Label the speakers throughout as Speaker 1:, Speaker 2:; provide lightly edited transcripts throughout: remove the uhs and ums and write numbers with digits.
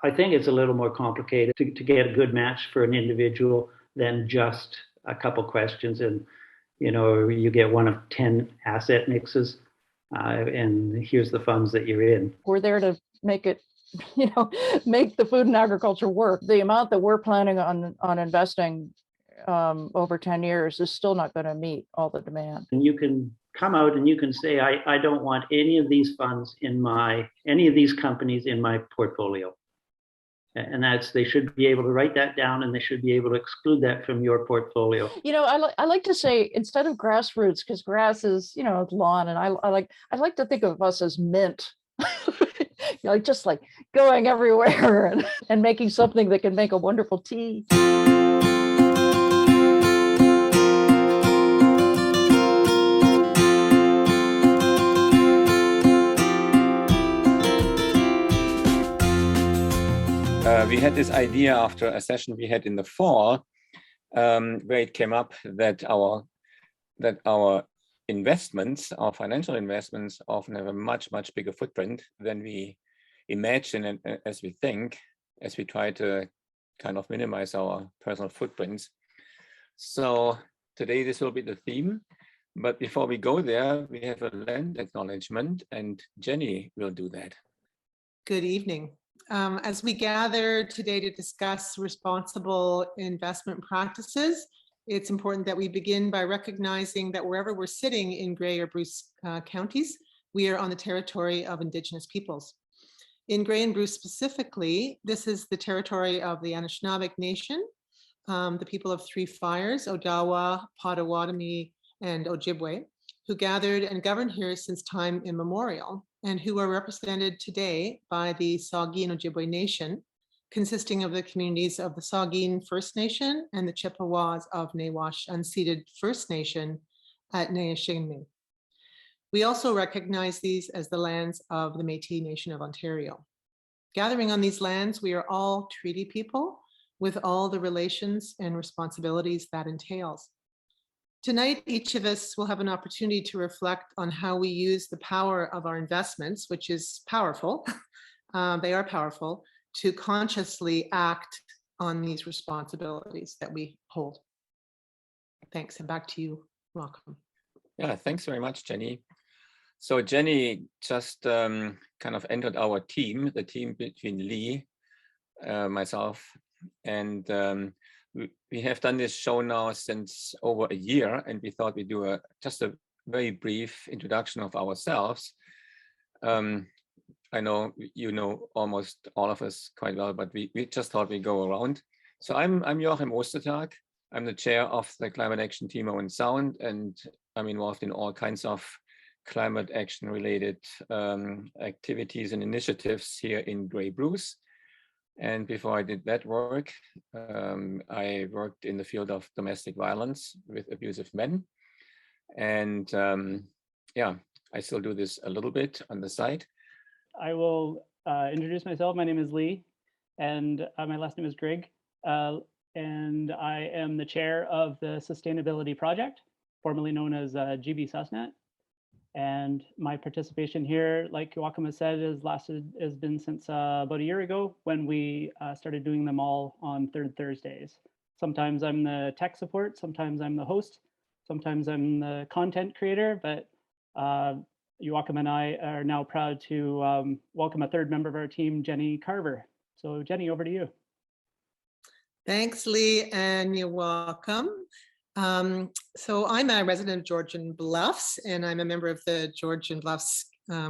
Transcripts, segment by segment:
Speaker 1: I think it's a little more complicated to get a good match for an individual than just a couple questions and you get one of 10 asset mixes, and here's the funds that you're in.
Speaker 2: We're there to make it, make the food and agriculture work. The amount that we're planning on investing over 10 years is still not going to meet all the demand.
Speaker 1: And you can come out and you can say, I don't want any of these funds any of these companies in my portfolio. And they should be able to write that down, and they should be able to exclude that from your portfolio.
Speaker 2: I like to say, instead of grassroots, because grass is, lawn, and I like to think of us as mint. Just like going everywhere and making something that can make a wonderful tea.
Speaker 3: We had this idea after a session we had in the fall, where it came up that our investments, our financial investments, often have a much bigger footprint than we imagine, and as we think, as we try to kind of minimize our personal footprints. So today this will be the theme, but before we go there, we have a land acknowledgement, and Jenny will do that.
Speaker 4: Good evening. As we gather today to discuss responsible investment practices, it's important that we begin by recognizing that wherever we're sitting in Grey or Bruce counties, we are on the territory of Indigenous peoples. In Grey and Bruce specifically, this is the territory of the Anishinaabe Nation, the people of Three Fires, Odawa, Potawatomi, and Ojibwe, who gathered and governed here since time immemorial, and who are represented today by the Saugeen Ojibwe Nation, consisting of the communities of the Saugeen First Nation and the Chippewas of Nawash Unceded First Nation at Nayashingme. We also recognize these as the lands of the Métis Nation of Ontario. Gathering on these lands, we are all treaty people with all the relations and responsibilities that entails. Tonight, each of us will have an opportunity to reflect on how we use the power of our investments, which is powerful, they are powerful, to consciously act on these responsibilities that we hold. Thanks, and back to you, Malcolm.
Speaker 3: Yeah, thanks very much, Jenny. So Jenny just kind of entered our team, the team between Lee, myself, and we have done this show now since over a year, and we thought we'd do just a very brief introduction of ourselves. I know you know almost all of us quite well, but we just thought we'd go around. So I'm Joachim Ostertag. I'm the chair of the Climate Action Team Owen Sound, and I'm involved in all kinds of climate action related activities and initiatives here in Grey Bruce. And before I did that work, I worked in the field of domestic violence with abusive men. And yeah, I still do this a little bit on the side.
Speaker 5: I will introduce myself. My name is Lee, and my last name is Grigg. And I am the chair of the Sustainability Project, formerly known as GB SUSNet. And my participation here, like Joachim has said, has been since about a year ago, when we started doing them all on third Thursdays. Sometimes I'm the tech support, sometimes I'm the host, sometimes I'm the content creator, but Joachim and I are now proud to welcome a third member of our team, Jenny Carver. So Jenny, over to you.
Speaker 4: Thanks, Lee, and you're welcome. So I'm a resident of Georgian Bluffs, and I'm a member of the Georgian Bluffs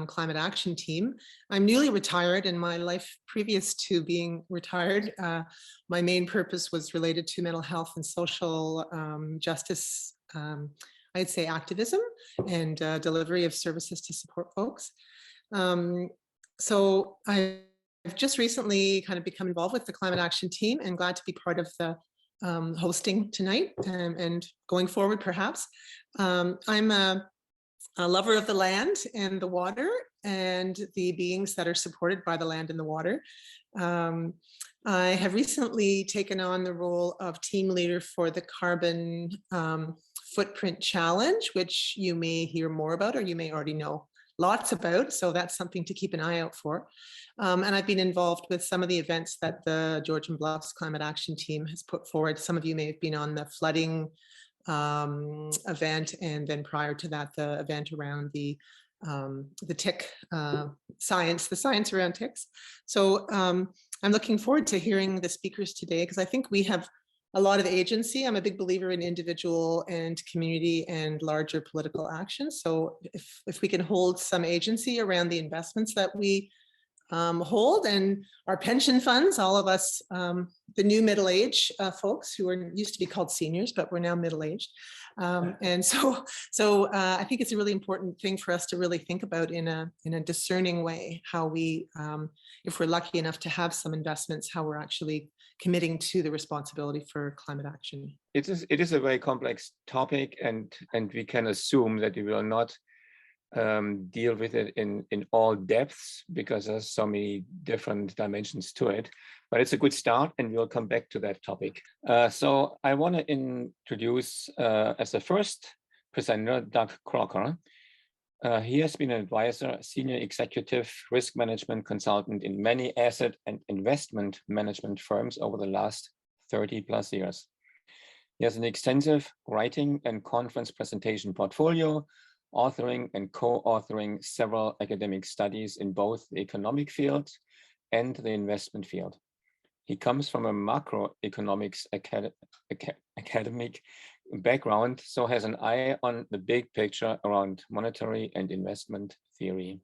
Speaker 4: Climate Action Team. I'm newly retired, and my life previous to being retired, my main purpose was related to mental health and social justice, I'd say activism and delivery of services to support folks. So I've just recently kind of become involved with the Climate Action Team, and glad to be part of the hosting tonight and going forward perhaps. I'm a lover of the land and the water and the beings that are supported by the land and the water. I have recently taken on the role of team leader for the Carbon Footprint Challenge, which you may hear more about, or you may already know lots about. So that's something to keep an eye out for. And I've been involved with some of the events that the Georgian Bluffs Climate Action Team has put forward. Some of you may have been on the flooding event, and then prior to that, the event around the tick science, the science around ticks. So I'm looking forward to hearing the speakers today, because I think we have a lot of agency. I'm a big believer in individual and community and larger political action. So if we can hold some agency around the investments that we hold, and our pension funds, all of us, the new middle-aged folks who used to be called seniors, but we're now middle-aged. And so I think it's a really important thing for us to really think about in a discerning way, how we, if we're lucky enough to have some investments, how we're actually committing to the responsibility for climate action.
Speaker 3: It is a very complex topic, and we can assume that we will not deal with it in all depths, because there's so many different dimensions to it. But it's a good start, and we'll come back to that topic. So I want to introduce as the first presenter, Doug Crocker. He has been an advisor, senior executive risk management consultant in many asset and investment management firms over the last 30+ years. He has an extensive writing and conference presentation portfolio, authoring and co-authoring several academic studies in both the economic field and the investment field. He comes from a macroeconomics academic background, so has an eye on the big picture around monetary and investment theory.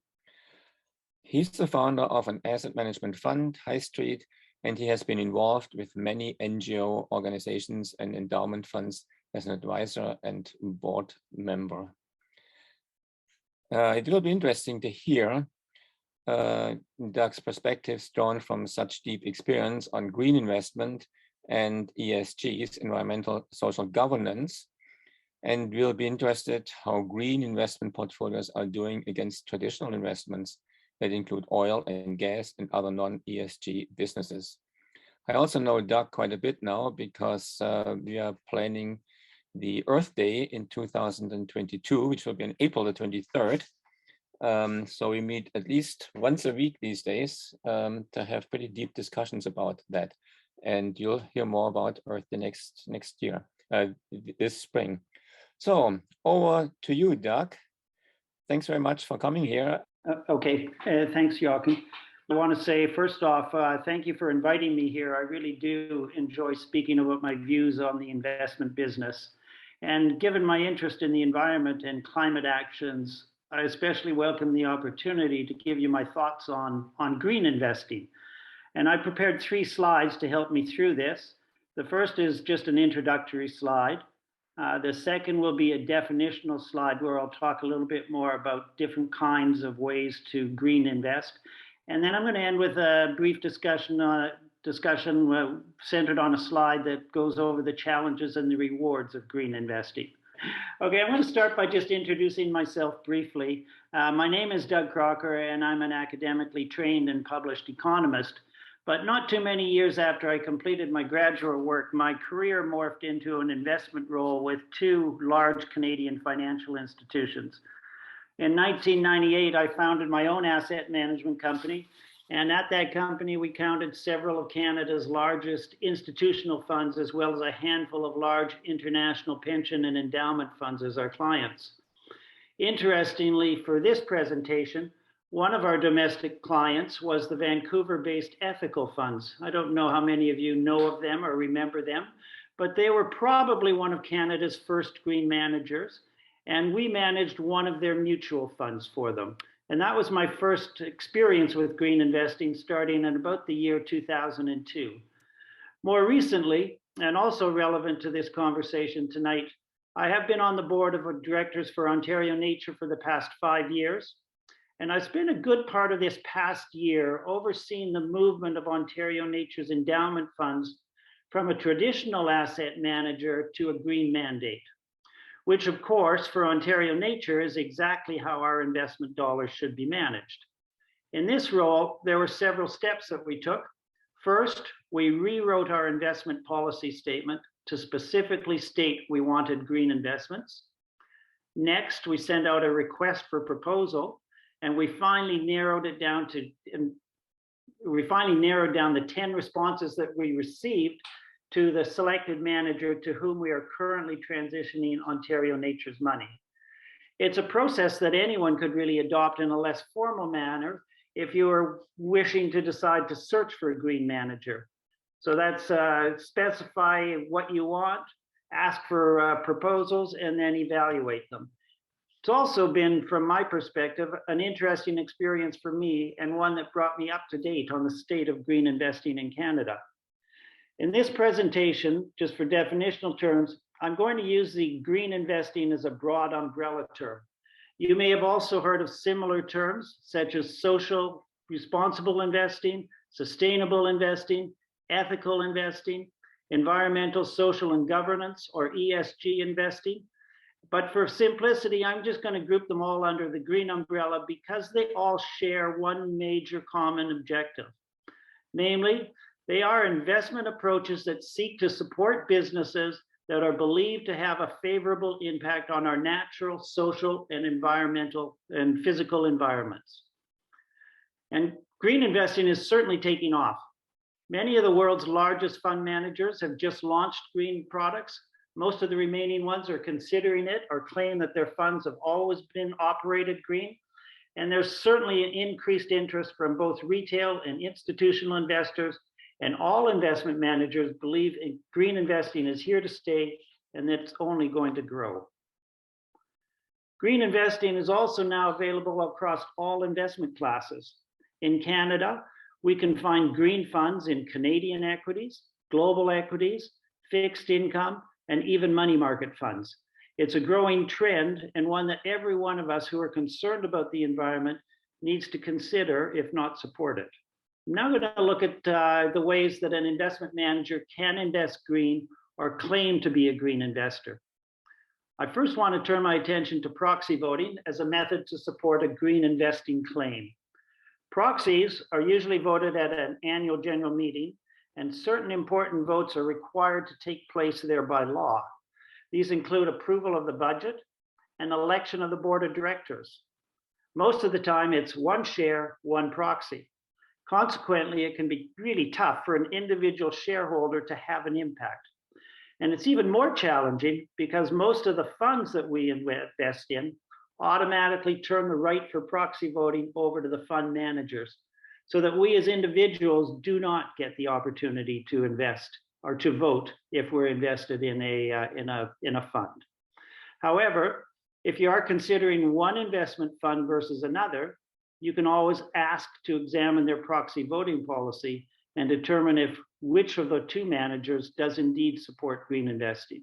Speaker 3: He's the founder of an asset management fund, High Street, and he has been involved with many NGO organizations and endowment funds as an advisor and board member. It will be interesting to hear Doug's perspectives drawn from such deep experience on green investment and ESG's, environmental social governance. And we'll be interested how green investment portfolios are doing against traditional investments that include oil and gas and other non-ESG businesses. I also know Doug quite a bit now, because we are planning the Earth Day in 2022, which will be on April the 23rd. So we meet at least once a week these days to have pretty deep discussions about that. And you'll hear more about Earth Day next year, this spring. So over to you, Doug. Thanks very much for coming here.
Speaker 1: Okay, thanks, Joachim. I want to say, first off, thank you for inviting me here. I really do enjoy speaking about my views on the investment business. And given my interest in the environment and climate actions, I especially welcome the opportunity to give you my thoughts on green investing. And I prepared 3 slides to help me through this. The first is just an introductory slide. The second will be a definitional slide where I'll talk a little bit more about different kinds of ways to green invest. And then I'm going to end with a brief discussion centered on a slide that goes over the challenges and the rewards of green investing. Okay, I'm going to start by just introducing myself briefly. My name is Doug Crocker, and I'm an academically trained and published economist. But not too many years after I completed my graduate work, my career morphed into an investment role with 2 large Canadian financial institutions. In 1998, I founded my own asset management company. And at that company, we counted several of Canada's largest institutional funds, as well as a handful of large international pension and endowment funds as our clients. Interestingly, for this presentation, one of our domestic clients was the Vancouver-based ethical funds. I don't know how many of you know of them or remember them, but they were probably one of Canada's first green managers, and we managed one of their mutual funds for them. And that was my first experience with green investing, starting in about the year 2002. More recently, and also relevant to this conversation tonight, I have been on the board of directors for Ontario Nature for the past 5 years. And I spent a good part of this past year overseeing the movement of Ontario Nature's endowment funds from a traditional asset manager to a green mandate, which of course for Ontario Nature is exactly how our investment dollars should be managed. In this role, there were several steps that we took. First, we rewrote our investment policy statement to specifically state we wanted green investments. Next, we sent out a request for proposal. And we finally narrowed it down to, we finally narrowed down the 10 responses that we received to the selected manager to whom we are currently transitioning Ontario Nature's money. It's a process that anyone could really adopt in a less formal manner if you are wishing to decide to search for a green manager. So that's specify what you want, ask for proposals, and then evaluate them. It's also been, from my perspective, an interesting experience for me and one that brought me up to date on the state of green investing in Canada. In this presentation, just for definitional terms, I'm going to use the green investing as a broad umbrella term. You may have also heard of similar terms such as social responsible investing, sustainable investing, ethical investing, environmental, social, and governance, or ESG investing. But for simplicity, I'm just going to group them all under the green umbrella because they all share one major common objective. Namely, they are investment approaches that seek to support businesses that are believed to have a favorable impact on our natural, social, and environmental and physical environments. And green investing is certainly taking off. Many of the world's largest fund managers have just launched green products. Most of the remaining ones are considering it or claim that their funds have always been operated green. And there's certainly an increased interest from both retail and institutional investors, and all investment managers believe green investing is here to stay and that it's only going to grow. Green investing is also now available across all investment classes. In Canada, we can find green funds in Canadian equities, global equities, fixed income, and even money market funds. It's a growing trend and one that every one of us who are concerned about the environment needs to consider, if not support it. I'm now going to look at the ways that an investment manager can invest green or claim to be a green investor. I first want to turn my attention to proxy voting as a method to support a green investing claim. Proxies are usually voted at an annual general meeting, and certain important votes are required to take place there by law. These include approval of the budget and election of the board of directors. Most of the time, it's one share, one proxy. Consequently, it can be really tough for an individual shareholder to have an impact. And it's even more challenging because most of the funds that we invest in automatically turn the right for proxy voting over to the fund managers, so that we as individuals do not get the opportunity to invest or to vote if we're invested in a fund. However, if you are considering one investment fund versus another, you can always ask to examine their proxy voting policy and determine if which of the two managers does indeed support green investing.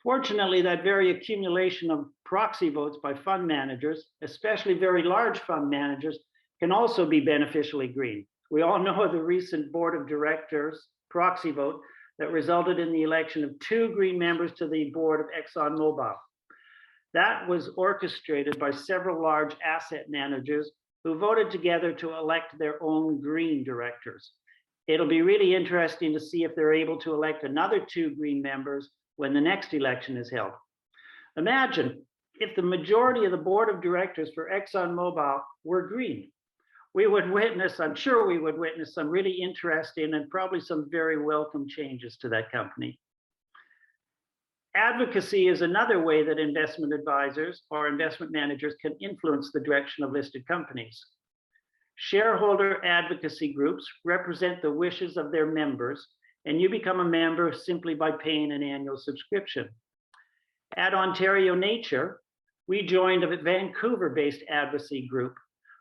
Speaker 1: Fortunately, that very accumulation of proxy votes by fund managers, especially very large fund managers, can also be beneficially green. We all know the recent board of directors proxy vote that resulted in the election of 2 green members to the board of ExxonMobil. That was orchestrated by several large asset managers who voted together to elect their own green directors. It'll be really interesting to see if they're able to elect another 2 green members when the next election is held. Imagine if the majority of the board of directors for ExxonMobil were green. We would witness, I'm sure we would witness some really interesting and probably some very welcome changes to that company. Advocacy is another way that investment advisors or investment managers can influence the direction of listed companies. Shareholder advocacy groups represent the wishes of their members, and you become a member simply by paying an annual subscription. At Ontario Nature, we joined a Vancouver-based advocacy group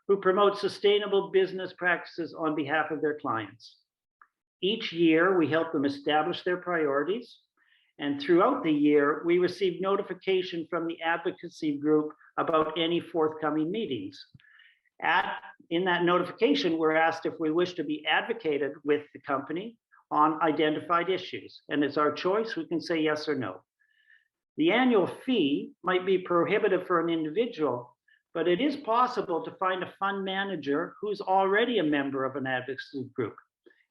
Speaker 1: who promote sustainable business practices on behalf of their clients. Each year, we help them establish their priorities, and throughout the year, we receive notification from the advocacy group about any forthcoming meetings. In that notification, we're asked if we wish to be advocated with the company on identified issues. And it's our choice, we can say yes or no. The annual fee might be prohibitive for an individual, but it is possible to find a fund manager who's already a member of an advocacy group.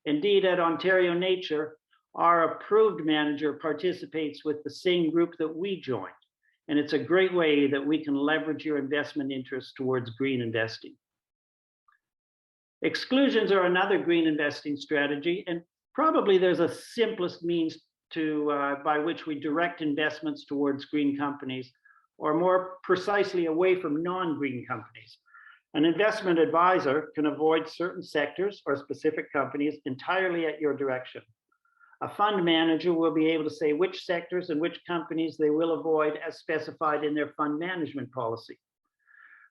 Speaker 1: Indeed, at Ontario Nature, our approved manager participates with the same group that we joined. And it's a great way that we can leverage your investment interests towards green investing. Exclusions are another green investing strategy, and probably there's a simplest means by which we direct investments towards green companies, or more precisely away from non-green companies. An investment advisor can avoid certain sectors or specific companies entirely at your direction. A fund manager will be able to say which sectors and which companies they will avoid as specified in their fund management policy.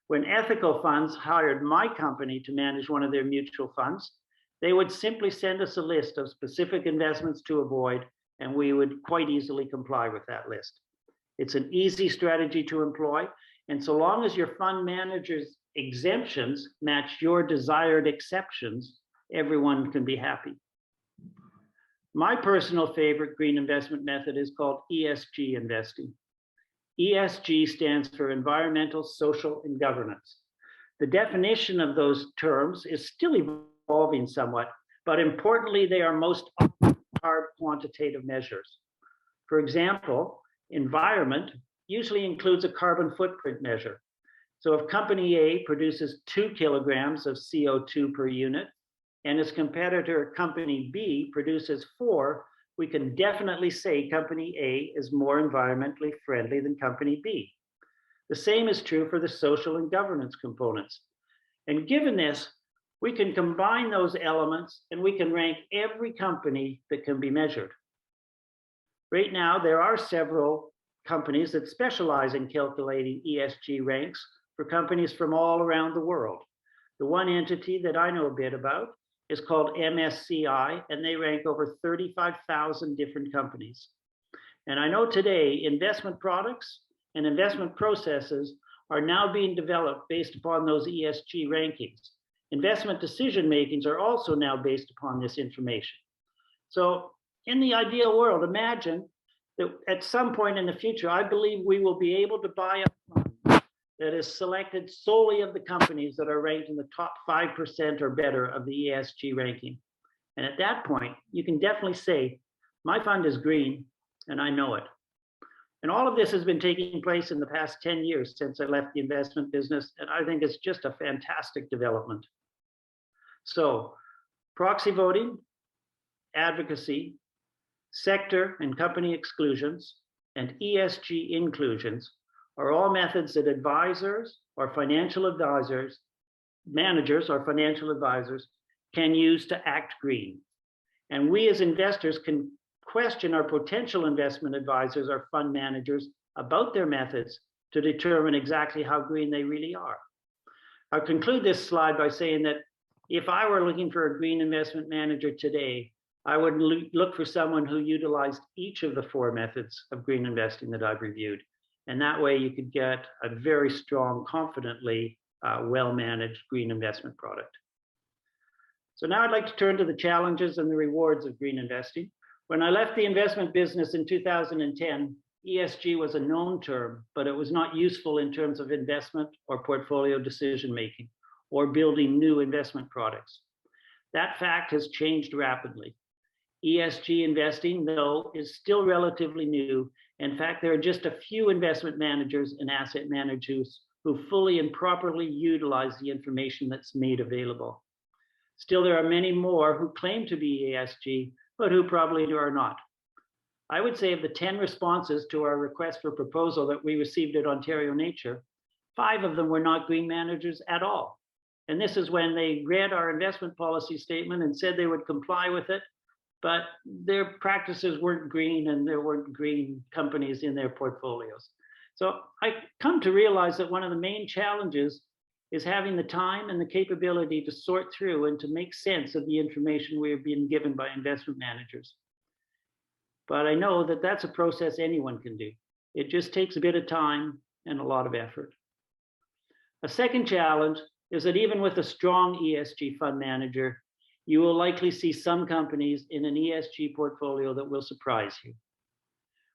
Speaker 1: When ethical funds hired my company to manage one of their mutual funds, they would simply send us a list of specific investments to avoid, and we would quite easily comply with that list. It's an easy strategy to employ, and so long as your fund manager's exemptions match your desired exceptions, everyone can be happy. My personal favorite green investment method is called ESG investing. ESG stands for environmental, social, and governance. The definition of those terms is still evolving somewhat, but importantly, they are most hard quantitative measures. For example, environment usually includes a carbon footprint measure. So if company A produces 2 kilograms of CO2 per unit, and its competitor company B produces 4, we can definitely say company A is more environmentally friendly than company B. The same is true for the social and governance components. And given this, we can combine those elements and we can rank every company that can be measured. Right now, there are several companies that specialize in calculating ESG ranks for companies from all around the world. The one entity that I know a bit about is called MSCI, and they rank over 35,000 different companies. And I know today investment products and investment processes are now being developed based upon those ESG rankings. Investment decision makings are also now based upon this information. So in the ideal world, imagine that at some point in the future, I believe we will be able to buy a fund that is selected solely of the companies that are ranked in the top 5% or better of the ESG ranking. And at that point, you can definitely say, my fund is green and I know it. And all of this has been taking place in the past 10 years since I left the investment business, and I think it's just a fantastic development. So proxy voting, advocacy, sector and company exclusions, and ESG inclusions are all methods that advisors or financial advisors, managers or financial advisors can use to act green. And we as investors can question our potential investment advisors or fund managers about their methods to determine exactly how green they really are. I'll conclude this slide by saying that if I were looking for a green investment manager today, I would look for someone who utilized each of the 4 methods of green investing that I've reviewed. And that way you could get a very strong, confidently well-managed green investment product. So now I'd like to turn to the challenges and the rewards of green investing. When I left the investment business in 2010, ESG was a known term, but it was not useful in terms of investment or portfolio decision-making or building new investment products. That fact has changed rapidly. ESG investing, though, is still relatively new. In fact, there are just a few investment managers and asset managers who fully and properly utilize the information that's made available. Still, there are many more who claim to be ESG, but who probably are not. I would say of the 10 responses to our request for proposal that we received at Ontario Nature, 5 of them were not green managers at all. And this is when they read our investment policy statement and said they would comply with it, but their practices weren't green and there weren't green companies in their portfolios. So I come to realize that one of the main challenges is having the time and the capability to sort through and to make sense of the information we are being given by investment managers. But I know that that's a process anyone can do. It just takes a bit of time and a lot of effort. A second challenge is that even with a strong ESG fund manager, you will likely see some companies in an ESG portfolio that will surprise you.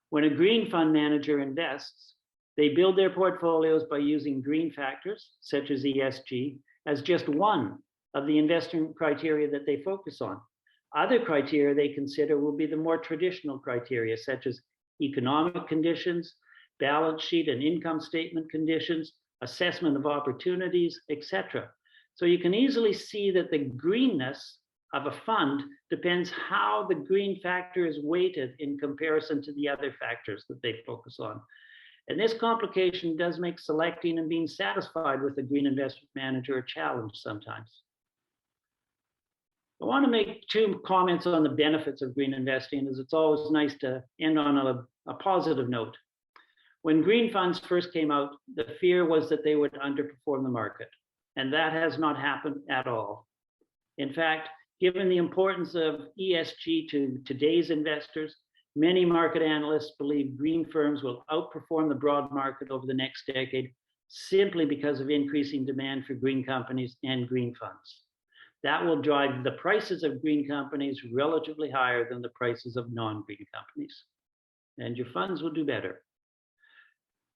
Speaker 1: When a green fund manager invests, they build their portfolios by using green factors, such as ESG, as just one of the investment criteria that they focus on. Other criteria they consider will be the more traditional criteria, such as economic conditions, balance sheet and income statement conditions, assessment of opportunities, etc. So you can easily see that the greenness of a fund depends how the green factor is weighted in comparison to the other factors that they focus on. And this complication does make selecting and being satisfied with a green investment manager a challenge sometimes. I want to make two comments on the benefits of green investing, as it's always nice to end on a positive note. When green funds first came out, the fear was that they would underperform the market, and that has not happened at all. In fact, given the importance of ESG to today's investors, many market analysts believe green firms will outperform the broad market over the next decade simply because of increasing demand for green companies and green funds. That will drive the prices of green companies relatively higher than the prices of non-green companies, and your funds will do better.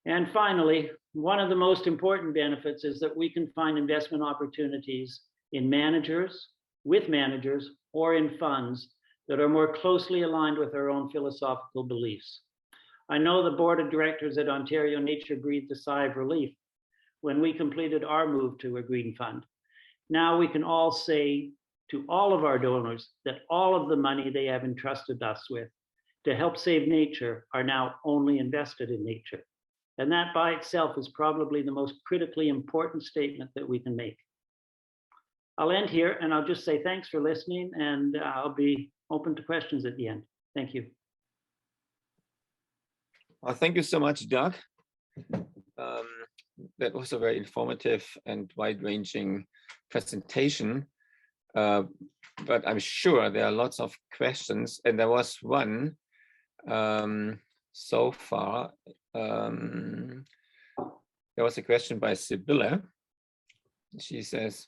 Speaker 1: And finally, one of the most important benefits is that we can find investment opportunities in managers, with managers, or in funds that are more closely aligned with our own philosophical beliefs. I know the board of directors at Ontario Nature breathed a sigh of relief when we completed our move to a green fund. Now we can all say to all of our donors that all of the money they have entrusted us with to help save nature are now only invested in nature. And that by itself is probably the most critically important statement that we can make. I'll end here and I'll just say thanks for listening, and I'll be open to questions at the end. Thank you.
Speaker 3: Well, thank you so much, Doug. That was a very informative and wide-ranging presentation. But I'm sure there are lots of questions, and there was one so far. There was a question by Sibylla. She says,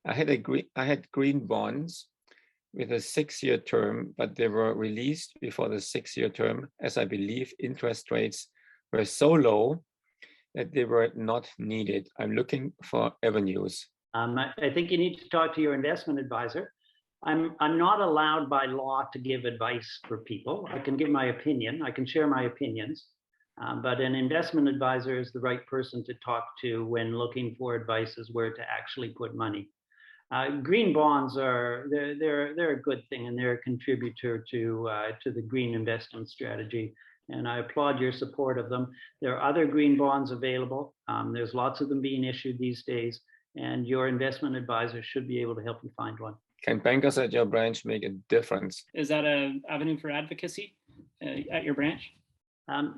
Speaker 3: I had green bonds with a 6-year term, but they were released before the 6-year term, as I believe interest rates were so low that they were not needed. I'm looking for avenues.
Speaker 1: I think you need to talk to your investment advisor. I'm not allowed by law to give advice for people. I can give my opinion. I can share my opinions. But an investment advisor is the right person to talk to when looking for advice as where to actually put money. Green bonds they're a good thing, and they're a contributor to the green investment strategy. And I applaud your support of them. There are other green bonds available. There's lots of them being issued these days, and your investment advisor should be able to help you find one.
Speaker 3: Can bankers at your branch make a difference?
Speaker 5: Is that an avenue for advocacy at your branch?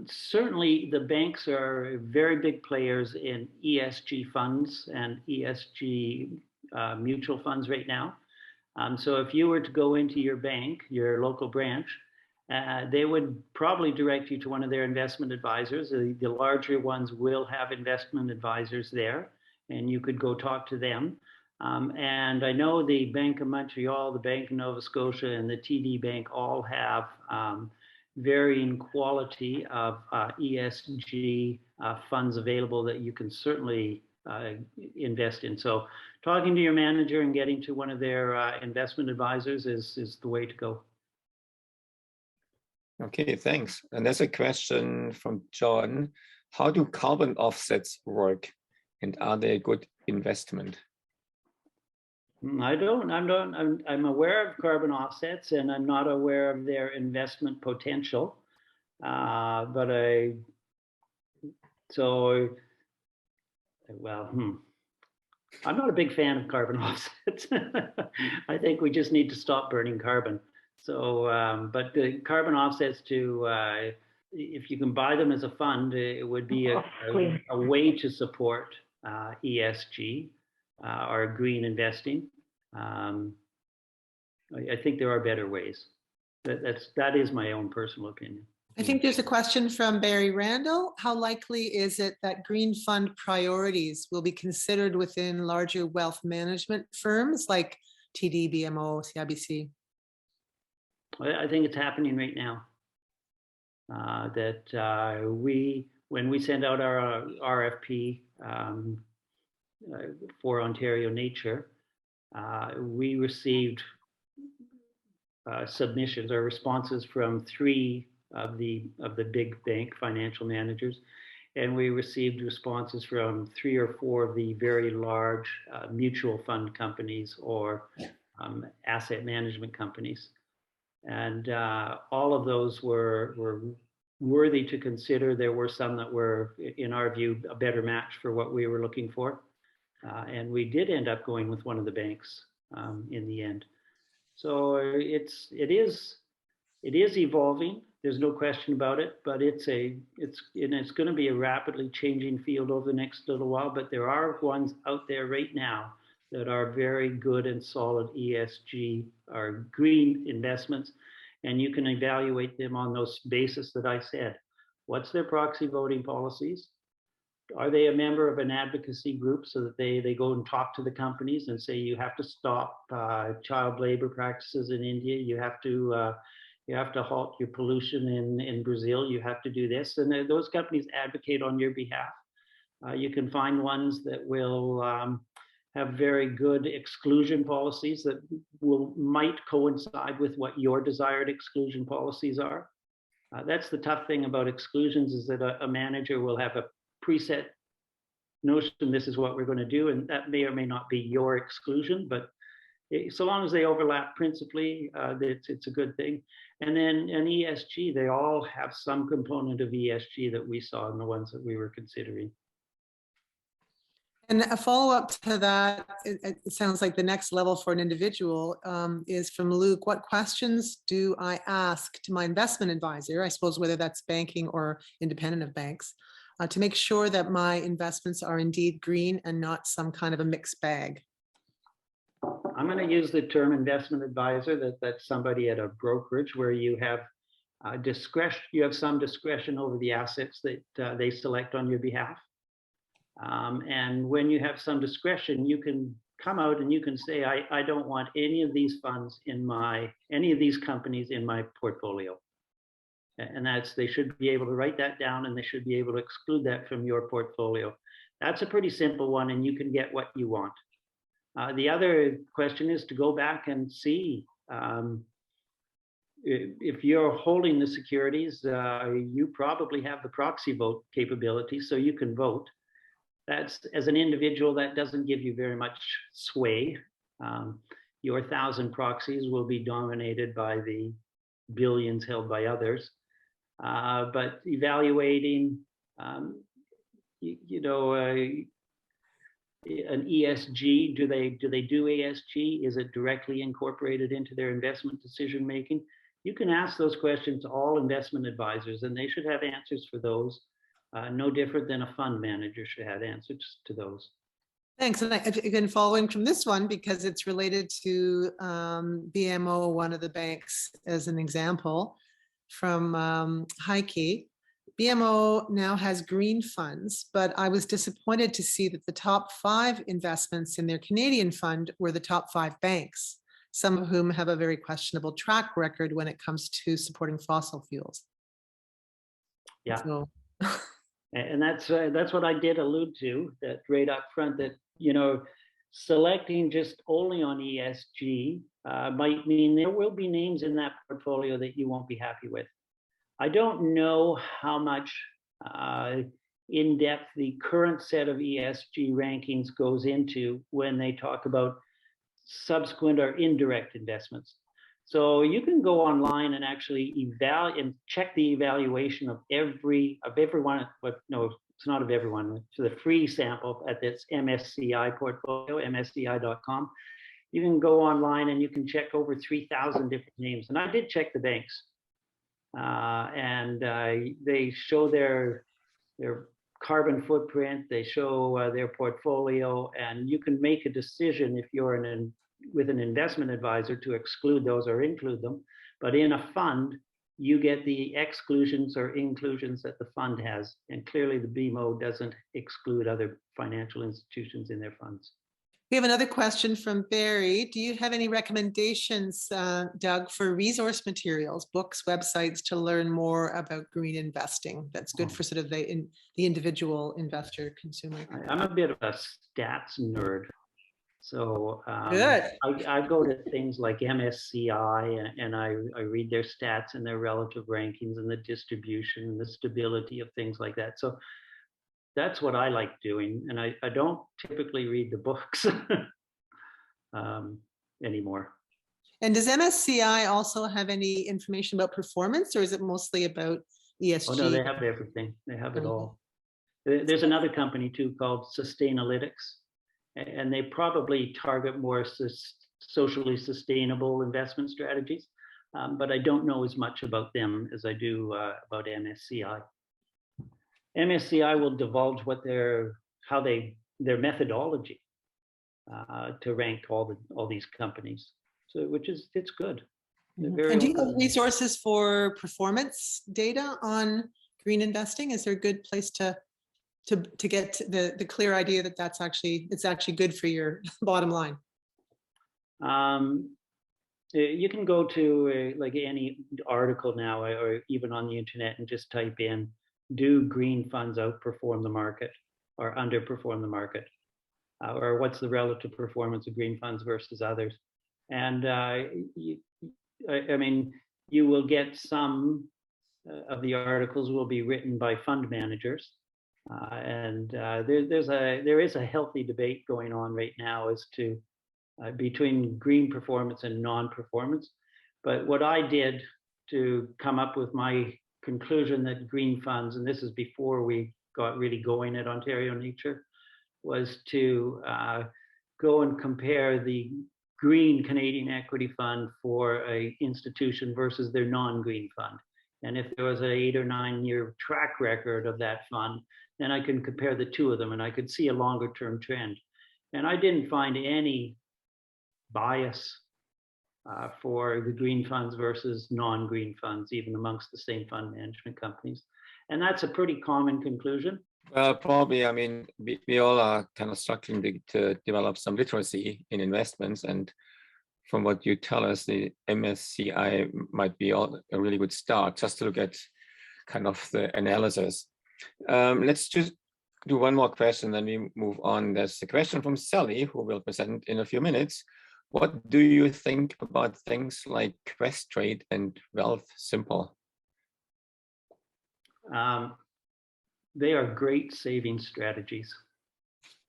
Speaker 1: Certainly, the banks are very big players in ESG funds and ESG mutual funds right now. So if you were to go into your bank, your local branch, they would probably direct you to one of their investment advisors. The larger ones will have investment advisors there, and you could go talk to them. And I know the Bank of Montreal, the Bank of Nova Scotia, and the TD Bank all have varying quality of ESG funds available that you can certainly invest in. So talking to your manager and getting to one of their investment advisors is the way to go.
Speaker 3: Okay, thanks. And there's a question from John. How do carbon offsets work, and are they a good investment?
Speaker 1: I'm aware of carbon offsets, and I'm not aware of their investment potential. I'm not a big fan of carbon offsets. I think we just need to stop burning carbon. So, but the carbon offsets if you can buy them as a fund, it would be a way to support ESG or green investing. I think there are better ways. That is my own personal opinion.
Speaker 4: I think there's a question from Barry Randall. How likely is it that green fund priorities will be considered within larger wealth management firms like TD, BMO, CIBC?
Speaker 1: I think it's happening right now. When we send out our RFP for Ontario Nature, we received submissions or responses from 3 of the big bank financial managers, and we received responses from 3 or 4 of the very large mutual fund companies or asset management companies. And all of those were worthy to consider. There were some that were, in our view, a better match for what we were looking for. And we did end up going with one of the banks in the end. So it is evolving. There's no question about it, but it's going to be a rapidly changing field over the next little while. But there are ones out there right now that are very good and solid ESG or green investments, and you can evaluate them on those bases that I said. What's their proxy voting policies? Are they a member of an advocacy group so that they go and talk to the companies and say, you have to stop child labor practices in India, you have to halt your pollution in Brazil, you have to do this, and those companies advocate on your behalf. You can find ones that will have very good exclusion policies that might coincide with what your desired exclusion policies are. That's the tough thing about exclusions, is that a manager will have a preset notion, this is what we're going to do, and that may or may not be your exclusion, but so long as they overlap principally, it's a good thing. And then an ESG, they all have some component of ESG that we saw in the ones that we were considering.
Speaker 4: And a follow-up to that, it sounds like the next level for an individual is from Luke. What questions do I ask to my investment advisor, I suppose whether that's banking or independent of banks, to make sure that my investments are indeed green and not some kind of a mixed bag?
Speaker 1: I'm going to use the term investment advisor. That's somebody at a brokerage where you have discretion. You have some discretion over the assets that they select on your behalf. And when you have some discretion, you can come out and you can say, I don't want any of these funds any of these companies in my portfolio. And they should be able to write that down, and they should be able to exclude that from your portfolio. That's a pretty simple one, and you can get what you want. The other question is to go back and see if you're holding the securities, you probably have the proxy vote capability, so you can vote. That's, as an individual, that doesn't give you very much sway. Your 1,000 proxies will be dominated by the billions held by others. But evaluating, an ESG, do they do ESG? Is it directly incorporated into their investment decision making? You can ask those questions to all investment advisors, and they should have answers for those. No different than a fund manager should have answers to those.
Speaker 4: Thanks. And again, following from this one, because it's related to BMO, one of the banks, as an example, from Heike. BMO now has green funds, but I was disappointed to see that the top 5 investments in their Canadian fund were the top 5 banks, some of whom have a very questionable track record when it comes to supporting fossil fuels.
Speaker 1: Yeah.
Speaker 4: So.
Speaker 1: And that's what I did allude to, that right up front, that, selecting just only on ESG might mean there will be names in that portfolio that you won't be happy with. I don't know how much in depth the current set of ESG rankings goes into when they talk about subsequent or indirect investments. So you can go online and actually evaluate and check the evaluation of everyone, but no, it's not of everyone, to the free sample at this MSCI portfolio, msci.com. You can go online and you can check over 3,000 different names. And I did check the banks. And they show their carbon footprint, they show their portfolio, and you can make a decision if you're with an investment advisor to exclude those or include them. But in a fund, you get the exclusions or inclusions that the fund has. And clearly the BMO doesn't exclude other financial institutions in their funds.
Speaker 4: We have another question from Barry. Do you have any recommendations, Doug, for resource materials, books, websites to learn more about green investing? That's good for sort of the individual investor consumer.
Speaker 1: I'm a bit of a stats nerd. So
Speaker 4: Good.
Speaker 1: I go to things like MSCI and I read their stats and their relative rankings and the distribution and the stability of things like that. So that's what I like doing. And I don't typically read the books anymore.
Speaker 4: And does MSCI also have any information about performance, or is it mostly about ESG?
Speaker 1: Oh no, they have everything. They have it all. There's another company too called Sustainalytics, and they probably target more socially sustainable investment strategies. But I don't know as much about them as I do about MSCI. MSCI will divulge what their methodology to rank all these companies. So it's good.
Speaker 4: And do you have resources for performance data on green investing? Is there a good place to get the clear idea that it's actually good for your bottom line?
Speaker 1: You can go to like any article now, or even on the internet, and just type in, do green funds outperform the market or underperform the market? Or what's the relative performance of green funds versus others? And I mean, you will get some of the articles will be written by fund managers. There is a healthy debate going on right now as to between green performance and non-performance. But what I did to come up with my conclusion that green funds, and this is before we got really going at Ontario Nature, was to go and compare the green Canadian equity fund for an institution versus their non-green fund. And if there was an 8 or 9 year track record of that fund, then I can compare the two of them and I could see a longer term trend. And I didn't find any bias for the green funds versus non-green funds, even amongst the same fund management companies. And that's a pretty common conclusion.
Speaker 3: Well, probably, I mean, we all are kind of struggling to develop some literacy in investments. And from what you tell us, the MSCI might be a really good start just to look at kind of the analysis. Let's just do one more question, then we move on. There's a question from Sally, who will present in a few minutes. What do you think about things like Questrade and Wealth Simple?
Speaker 1: They are great saving strategies.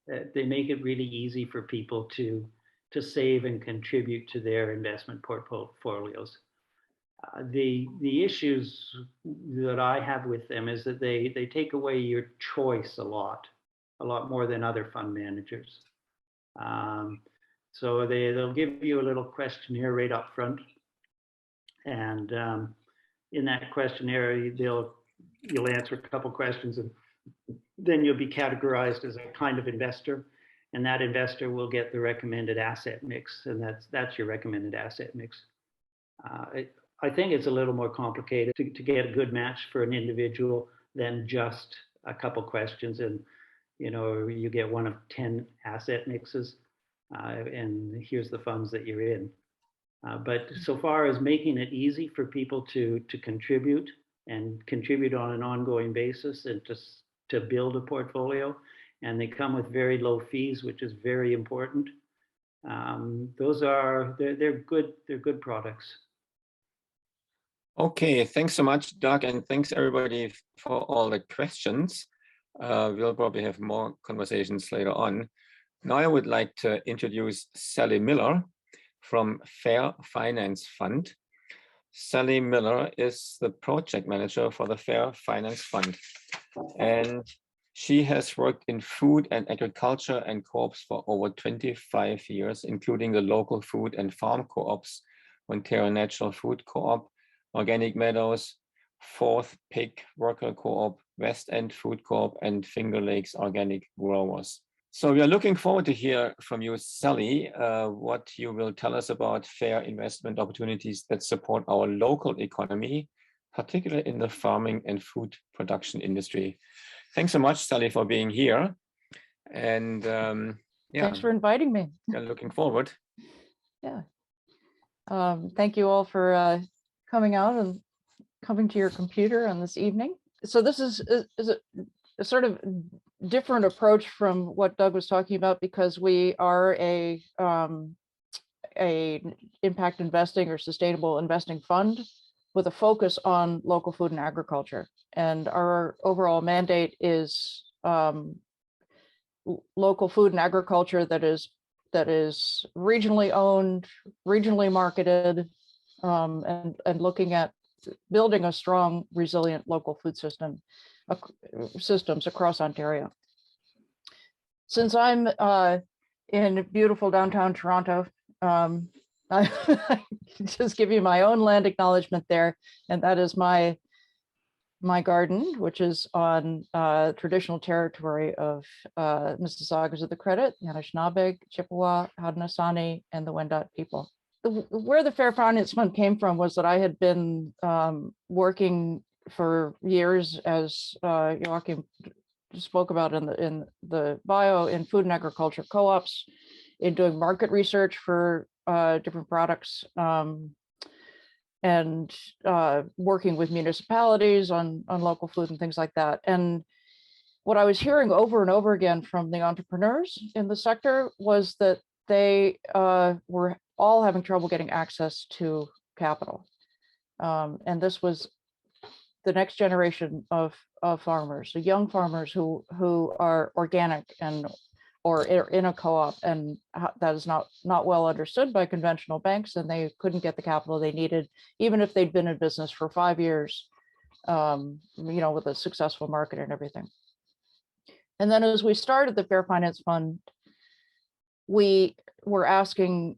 Speaker 1: They make it really easy for people to save and contribute to their investment portfolios. The issues that I have with them is that they take away your choice a lot more than other fund managers. So they'll give you a little questionnaire right up front, and in that questionnaire you'll answer a couple questions, and then you'll be categorized as a kind of investor, and that investor will get the recommended asset mix, and that's your recommended asset mix. I think it's a little more complicated to get a good match for an individual than just a couple questions, and you get one of 10 asset mixes, and here's the funds that you're in. But so far as making it easy for people to contribute and contribute on an ongoing basis and to build a portfolio, and they come with very low fees, which is very important. They're good products.
Speaker 3: Okay, thanks so much, Doug, and thanks everybody for all the questions. We'll probably have more conversations later on. Now I would like to introduce Sally Miller from Fair Finance Fund. Sally Miller is the project manager for the Fair Finance Fund, and she has worked in food and agriculture and co-ops for over 25 years, including the local food and farm co-ops, Ontario Natural Food Co-op, Organic Meadows, Fourth Pig Worker Co-op, West End Food Co-op, and Finger Lakes Organic Growers. So we are looking forward to hear from you, Sally, what you will tell us about fair investment opportunities that support our local economy, particularly in the farming and food production industry. Thanks so much, Sally, for being here. And
Speaker 2: Thanks for inviting me.
Speaker 3: Looking forward.
Speaker 2: Yeah. Thank you all for coming out and coming to your computer on this evening. So this is a sort of different approach from what Doug was talking about, because we are a impact investing or sustainable investing fund with a focus on local food and agriculture. And our overall mandate is local food and agriculture that is regionally owned, regionally marketed, and looking at building a strong, resilient local food systems across Ontario. Since I'm in beautiful downtown Toronto, I just give you my own land acknowledgement there, and that is my garden, which is on traditional territory of Mississaugas of the Credit, Anishinaabe, Chippewa, Haudenosaunee, and the Wendat people. Where the Fair Finance Fund came from was that I had been working for years, as Joachim spoke about in the bio, in food and agriculture co-ops, in doing market research for different products, and working with municipalities on local food and things like that. And what I was hearing over and over again from the entrepreneurs in the sector was that they were all having trouble getting access to capital. And this was the next generation of farmers, the young farmers who are organic or in a co-op, and that is not well understood by conventional banks, and they couldn't get the capital they needed, even if they'd been in business for 5 years, with a successful market and everything. And then as we started the Fair Finance Fund, we were asking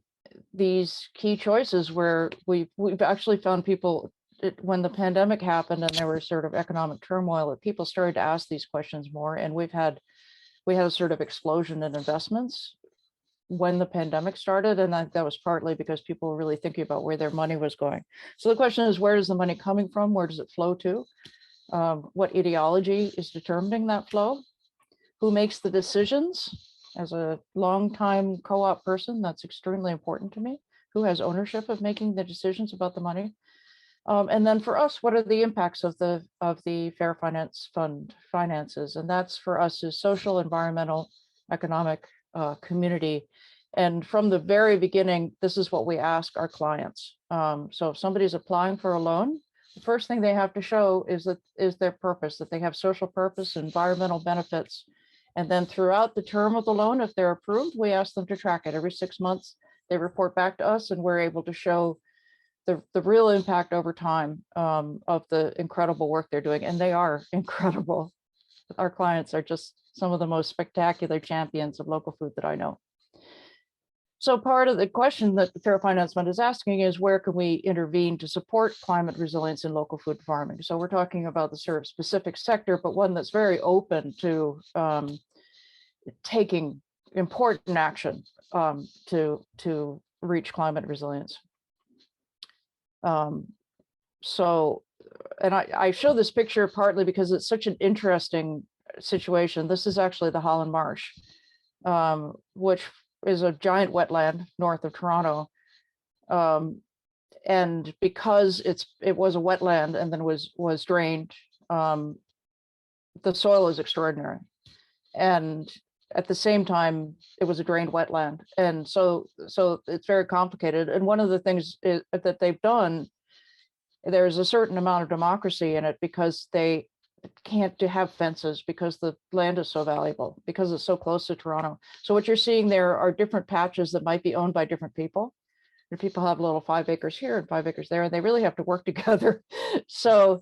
Speaker 2: these key choices where we've actually found people, when the pandemic happened and there was sort of economic turmoil, that people started to ask these questions more, and we had a sort of explosion in investments when the pandemic started, and that was partly because people were really thinking about where their money was going. So the question is, where is the money coming from? Where does it flow to? What ideology is determining that flow? Who makes the decisions? As a longtime co-op person, that's extremely important to me. Who has ownership of making the decisions about the money? And then for us, what are the impacts of the Fair Finance Fund finances? And that's for us is social, environmental, economic, community. And from the very beginning, this is what we ask our clients. So if somebody's applying for a loan, the first thing they have to show is their purpose, that they have social purpose, environmental benefits. And then throughout the term of the loan, if they're approved, we ask them to track it. Every 6 months, they report back to us, and we're able to show the real impact over time of the incredible work they're doing. And they are incredible. Our clients are just some of the most spectacular champions of local food that I know. So part of the question that the Fair Finance Fund is asking is, where can we intervene to support climate resilience in local food farming? So we're talking about the sort of specific sector, but one that's very open to taking important action to reach climate resilience. So, and I show this picture partly because it's such an interesting situation. This is actually the Holland Marsh, which is a giant wetland north of Toronto. And because it was a wetland and then was drained, the soil is extraordinary. And at the same time, it was a drained wetland. And so it's very complicated. And one of the things that they've done, there's a certain amount of democracy in it because they can't have fences because the land is so valuable, because it's so close to Toronto. So what you're seeing there are different patches that might be owned by different people. And people have a little 5 acres here and 5 acres there, and they really have to work together. So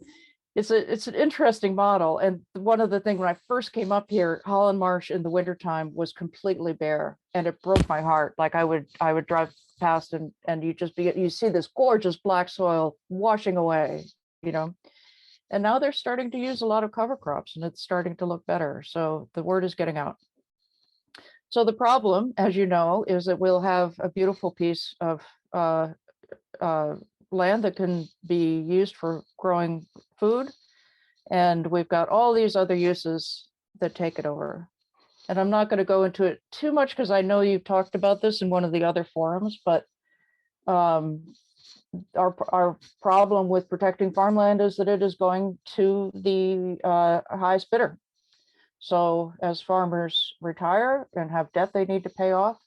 Speaker 2: it's an interesting model. And one of the things, when I first came up here, Holland Marsh in the wintertime was completely bare, and it broke my heart. Like I would drive past and you see this gorgeous black soil washing away, and now they're starting to use a lot of cover crops, and it's starting to look better. So the word is getting out. So the problem, as you know, is that we'll have a beautiful piece of land that can be used for growing food, and we've got all these other uses that take it over. And I'm not going to go into it too much because I know you've talked about this in one of the other forums, but our problem with protecting farmland is that it is going to the highest bidder. So as farmers retire and have debt they need to pay off,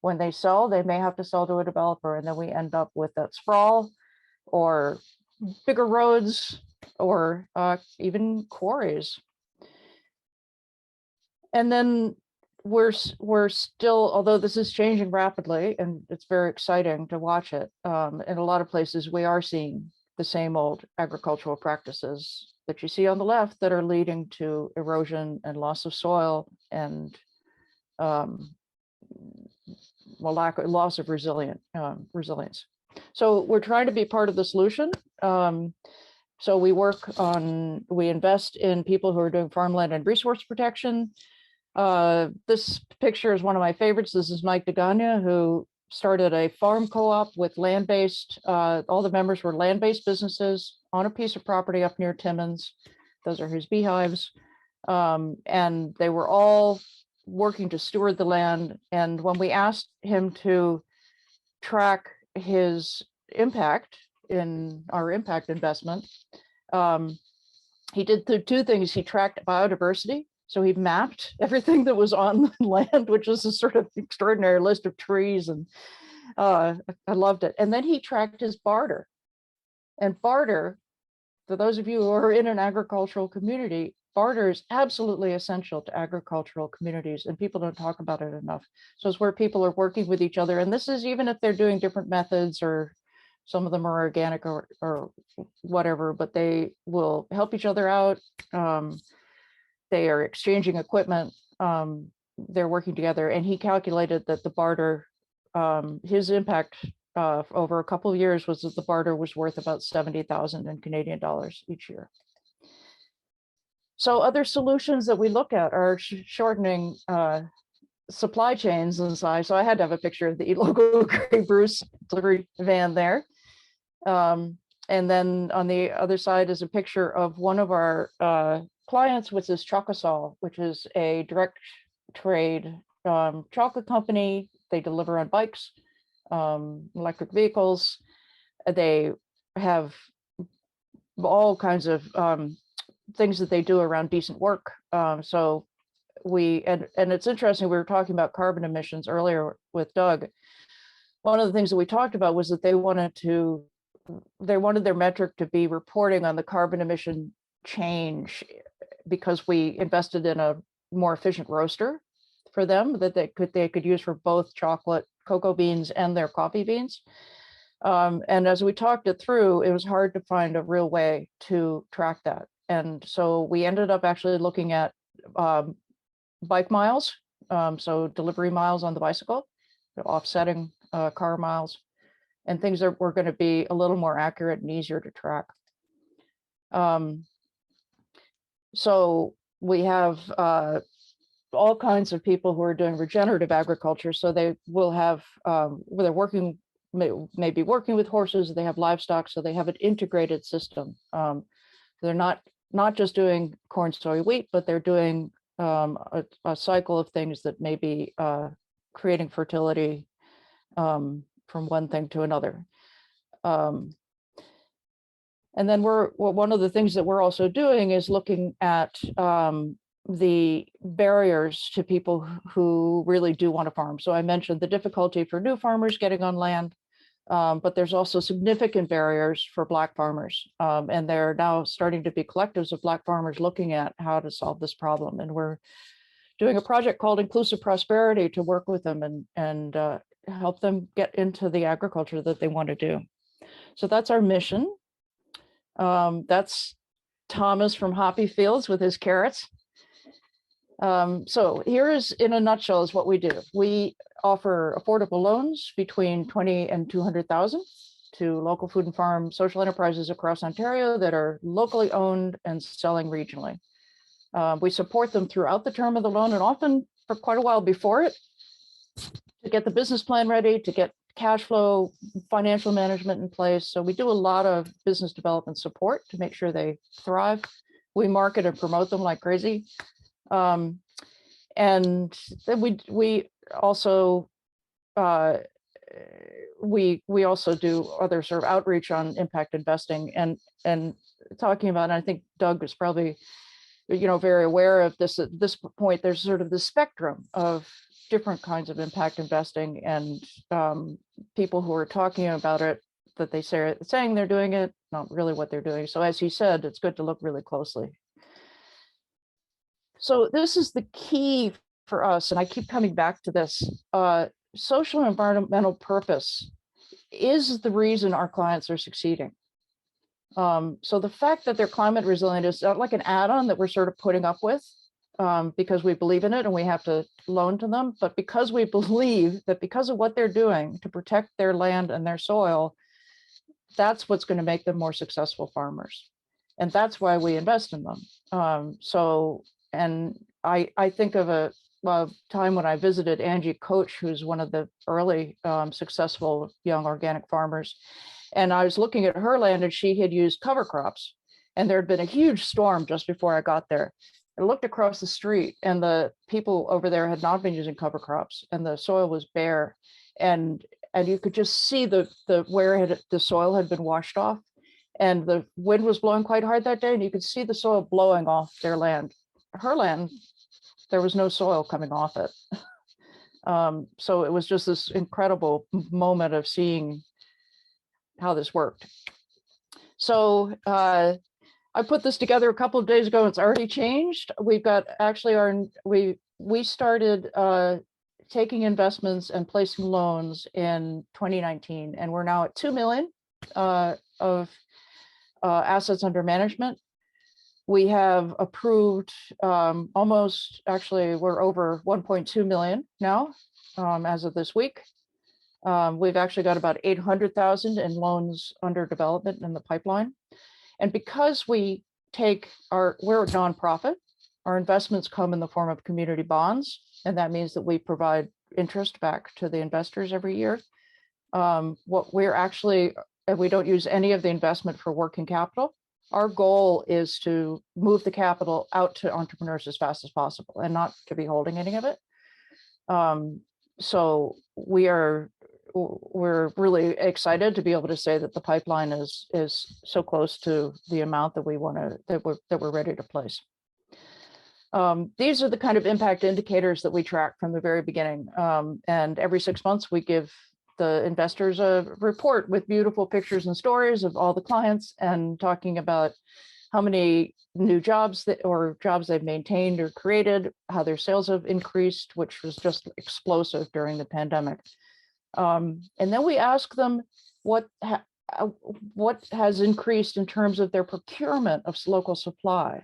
Speaker 2: when they sell, they may have to sell to a developer, and then we end up with that sprawl or bigger roads or even quarries. And then we're still, although this is changing rapidly and it's very exciting to watch it, in a lot of places we are seeing the same old agricultural practices that you see on the left that are leading to erosion and loss of soil and loss of resilience. So we're trying to be part of the solution. So we invest in people who are doing farmland and resource protection. This picture is one of my favorites. This is Mike DeGagna, who started a farm co-op with land-based, all the members were land-based businesses on a piece of property up near Timmins. Those are his beehives. And they were all working to steward the land. And when we asked him to track his impact in our impact investment, he did two things. He tracked biodiversity. So he mapped everything that was on the land, which is a sort of extraordinary list of trees. And I loved it. And then he tracked his barter. And barter, for those of you who are in an agricultural community, barter is absolutely essential to agricultural communities, and people don't talk about it enough. So it's where people are working with each other. And this is even if they're doing different methods, or some of them are organic or whatever, but they will help each other out. They are exchanging equipment. They're working together. And he calculated that the barter, his impact over a couple of years was that the barter was worth about 70,000 in Canadian dollars each year. So other solutions that we look at are shortening supply chains and size. So I had to have a picture of the local Grey Bruce delivery van there. And then on the other side is a picture of one of our clients, which is Chocosol, which is a direct trade chocolate company. They deliver on bikes, electric vehicles. They have all kinds of things that they do around decent work. So and it's interesting, we were talking about carbon emissions earlier with Doug. One of the things that we talked about was that they wanted their metric to be reporting on the carbon emission change, because we invested in a more efficient roaster for them that they could use for both chocolate, cocoa beans, and their coffee beans. And as we talked it through, it was hard to find a real way to track that. And so we ended up actually looking at bike miles, so delivery miles on the bicycle, offsetting car miles, and things that were going to be a little more accurate and easier to track. So we have all kinds of people who are doing regenerative agriculture. So they will have, they're working, maybe working with horses, they have livestock, so they have an integrated system. They're not just doing corn, soy, wheat, but they're doing a cycle of things that may be creating fertility from one thing to another. And then one of the things that we're also doing is looking at the barriers to people who really do want to farm. So I mentioned the difficulty for new farmers getting on land, but there's also significant barriers for Black farmers. And there are now starting to be collectives of Black farmers looking at how to solve this problem. And we're doing a project called Inclusive Prosperity to work with them and help them get into the agriculture that they want to do. So that's our mission. That's Thomas from Hoppy Fields with his carrots. So here is, in a nutshell, is what we do. We offer affordable loans between 20 and 200,000 to local food and farm social enterprises across Ontario that are locally owned and selling regionally. We support them throughout the term of the loan, and often for quite a while before it, to get the business plan ready, to get cash flow, financial management in place. So we do a lot of business development support to make sure they thrive. We market and promote them like crazy. And then we also we also do other sort of outreach on impact investing and talking about, and I think Doug is probably very aware of this. At this point, there's sort of the spectrum of different kinds of impact investing, and people who are talking about it, that they saying they're doing it, not really what they're doing. So as he said, it's good to look really closely. So this is the key for us, and I keep coming back to this. Social and environmental purpose is the reason our clients are succeeding. So the fact that they're climate resilient is not like an add-on that we're sort of putting up with because we believe in it and we have to loan to them, but because we believe that because of what they're doing to protect their land and their soil, that's what's going to make them more successful farmers. And that's why we invest in them. And I think of a time when I visited Angie Coach, who's one of the early successful young organic farmers. And I was looking at her land and she had used cover crops. And there had been a huge storm just before I got there. I looked across the street and the people over there had not been using cover crops and the soil was bare. And you could just see the soil had been washed off, and the wind was blowing quite hard that day. And you could see the soil blowing off their land. Her land, there was no soil coming off it. So it was just this incredible moment of seeing how this worked. So I put this together a couple of days ago. It's already changed. We've got actually we started taking investments and placing loans in 2019, and we're now at 2 million of assets under management. We have approved almost, actually, we're over 1.2 million now as of this week. We've actually got about 800,000 in loans under development in the pipeline. And because we're a nonprofit, our investments come in the form of community bonds. And that means that we provide interest back to the investors every year. We don't use any of the investment for working capital. Our goal is to move the capital out to entrepreneurs as fast as possible and not to be holding any of it. So we're really excited to be able to say that the pipeline is so close to the amount that we're ready to place. These are the kind of impact indicators that we track from the very beginning. And every 6 months, we give the investors a report with beautiful pictures and stories of all the clients and talking about how many new jobs jobs they've maintained or created, how their sales have increased, which was just explosive during the pandemic. And then we ask them what has increased in terms of their procurement of local supply.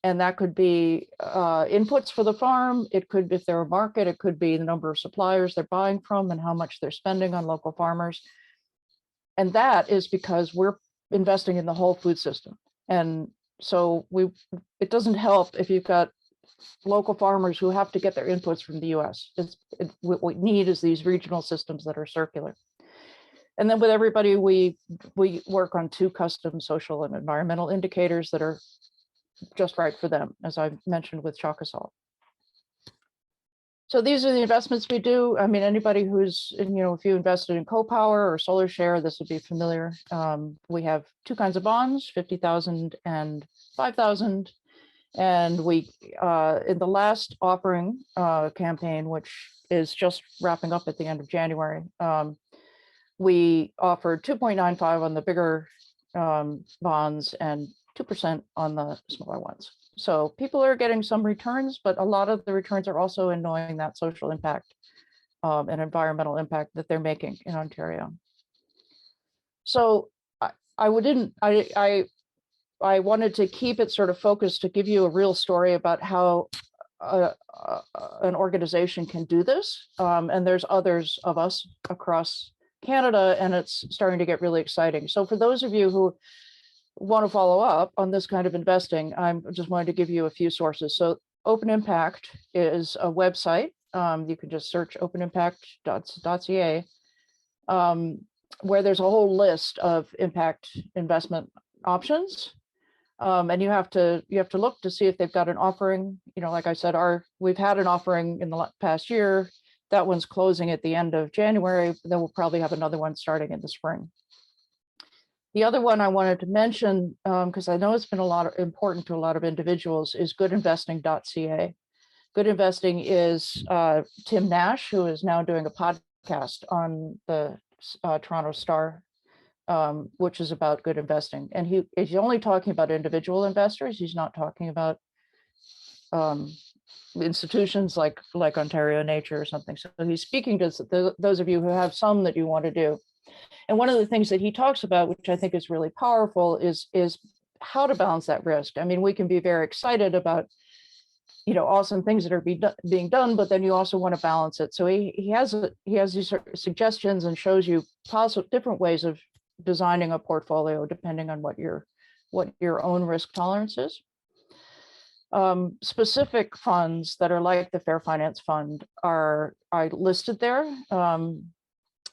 Speaker 2: And that could be inputs for the farm. It could be if they're a market, it could be the number of suppliers they're buying from and how much they're spending on local farmers. And that is because we're investing in the whole food system. And so it doesn't help if you've got local farmers who have to get their inputs from the US. What we need is these regional systems that are circular. And then with everybody, we work on 2 custom social and environmental indicators that are just right for them, as I mentioned with Chakasol. So these are the investments we do. I mean, anybody who's, if you invested in CoPower or Solar Share, this would be familiar. We have 2 kinds of bonds, 50,000 and 5,000. And we, in the last offering campaign, which is just wrapping up at the end of January, we offered 2.95 on the bigger bonds and 2% on the smaller ones. So people are getting some returns, but a lot of the returns are also in knowing that social impact and environmental impact that they're making in Ontario. So I wanted to keep it sort of focused to give you a real story about how an organization can do this. And there's others of us across Canada, and it's starting to get really exciting. So for those of you who want to follow up on this kind of investing, I'm just wanted to give you a few sources. So Open Impact is a website. You can just search openimpact.ca, where there's a whole list of impact investment options. And you have to look to see if they've got an offering. Like I said, we've had an offering in the past year. That one's closing at the end of January. Then we'll probably have another one starting in the spring. The other one I wanted to mention, because I know it's been important to a lot of individuals, is goodinvesting.ca. Good Investing is Tim Nash, who is now doing a podcast on the Toronto Star, which is about good investing. And he's only talking about individual investors. He's not talking about institutions like Ontario Nature or something. So he's speaking to those of you who have some that you want to do. And one of the things that he talks about, which I think is really powerful, is how to balance that risk. I mean, we can be very excited about, awesome things that are being done, but then you also want to balance it. So he has these sort of suggestions and shows you different ways of designing a portfolio depending on what your own risk tolerance is. Specific funds that are like the Fair Finance Fund are listed there.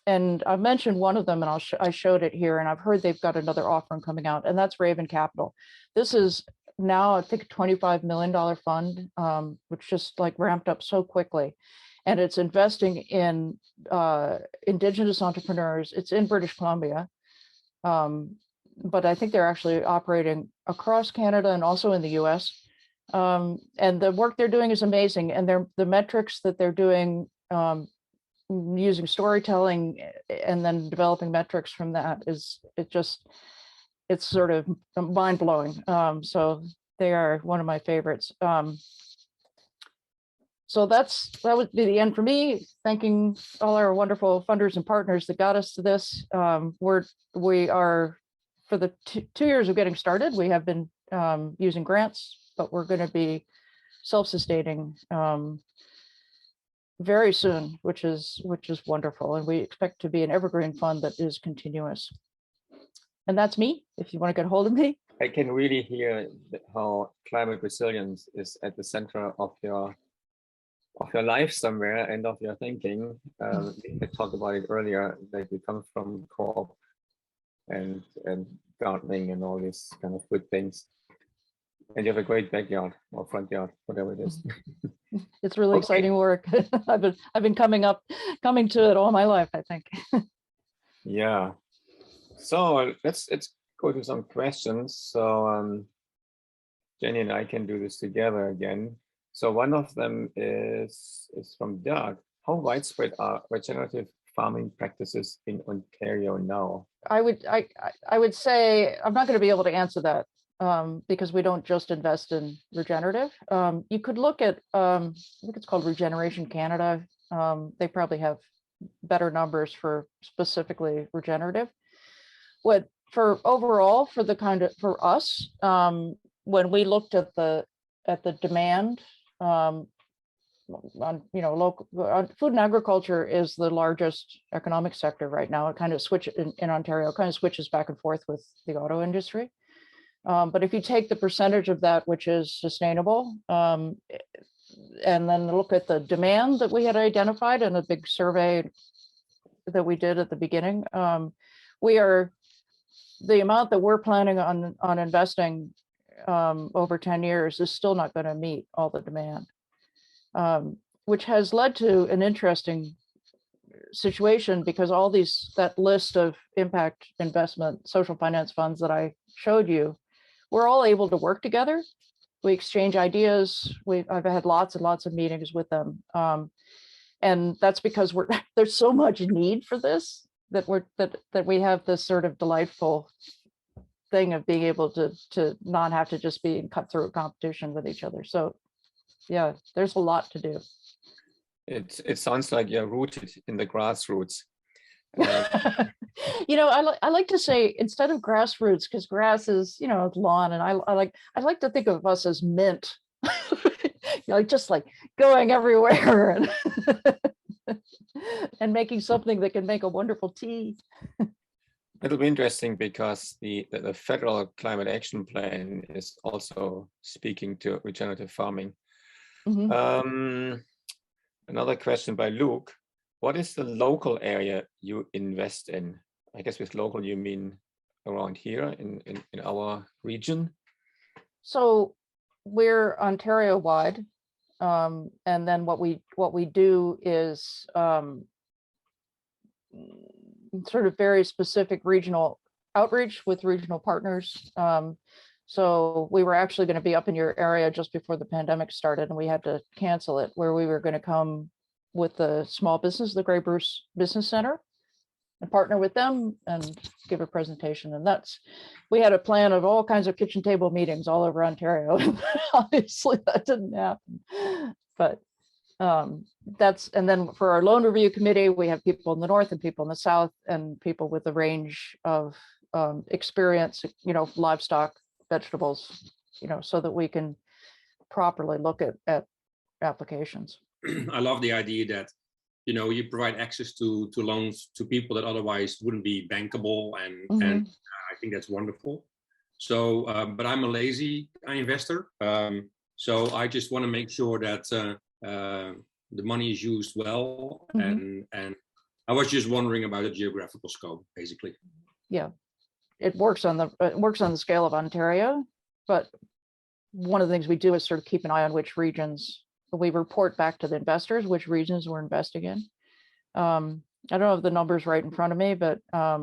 Speaker 2: And I mentioned one of them, and I showed it here, and I've heard they've got another offering coming out, and that's Raven Capital. This is now, I think, a $25 million fund, which just like ramped up so quickly. And it's investing in Indigenous entrepreneurs. It's in British Columbia, but I think they're actually operating across Canada and also in the US. And the work they're doing is amazing. And the metrics that they're doing, using storytelling and then developing metrics from that it's sort of mind blowing. So they are one of my favorites. So that would be the end for me. Thanking all our wonderful funders and partners that got us to this. We are, for the 2 years of getting started, we have been using grants, but we're going to be self-sustaining very soon, which is wonderful. And we expect to be an evergreen fund that is continuous. And that's me, if you want to get a hold of me.
Speaker 3: I can really hear how climate resilience is at the center of your life somewhere and of your thinking. We talked about it earlier, that you come from co-op and gardening and all these kind of good things. And you have a great backyard or front yard, whatever it is.
Speaker 2: It's really exciting work. I've been coming to it all my life, I think.
Speaker 3: Yeah. So let's go to some questions. So Jenny and I can do this together again. So one of them is from Doug. How widespread are regenerative farming practices in Ontario now? I
Speaker 2: would say I'm not going to be able to answer that because we don't just invest in regenerative. You could look at, I think it's called Regeneration Canada. They probably have better numbers for specifically regenerative. For us, when we looked at the demand on local food and agriculture is the largest economic sector right now. It kind of in Ontario, kind of switches back and forth with the auto industry. But if you take the percentage of that which is sustainable, and then look at the demand that we had identified in a big survey that we did at the beginning, the amount that we're planning on investing over 10 years is still not going to meet all the demand, which has led to an interesting situation, because that list of impact investment social finance funds that I showed you, we're all able to work together. We exchange ideas. I've had lots and lots of meetings with them. And that's because there's so much need for this that we have this sort of delightful thing of being able to not have to just be in cutthroat competition with each other. So yeah, there's a lot to do.
Speaker 3: It sounds like you're rooted in the grassroots.
Speaker 2: I like to say, instead of grassroots, because grass is, lawn, and I like to think of us as mint, just like going everywhere and making something that can make a wonderful tea.
Speaker 3: It'll be interesting because the federal climate action plan is also speaking to regenerative farming. Mm-hmm. Another question by Luke. What is the local area you invest in? I guess with local, you mean around here in our region? So
Speaker 2: we're Ontario-wide. And then what we do is sort of very specific regional outreach with regional partners. So we were actually going to be up in your area just before the pandemic started, and we had to cancel it, where we were going to come with the small business, the Grey Bruce Business Center, and partner with them and give a presentation. And we had a plan of all kinds of kitchen table meetings all over Ontario. Obviously that didn't happen, but and then for our loan review committee, we have people in the north and people in the south and people with a range of experience, livestock, vegetables, so that we can properly look at applications.
Speaker 6: I love the idea that, you provide access to loans to people that otherwise wouldn't be bankable. And I think that's wonderful. So, but I'm a lazy investor. So I just want to make sure that the money is used well. And I was just wondering about the geographical scope, basically.
Speaker 2: Yeah, it works on the scale of Ontario, but one of the things we do is sort of keep an eye on which regions we report back to the investors, which regions we're investing in. I don't have the numbers right in front of me, but I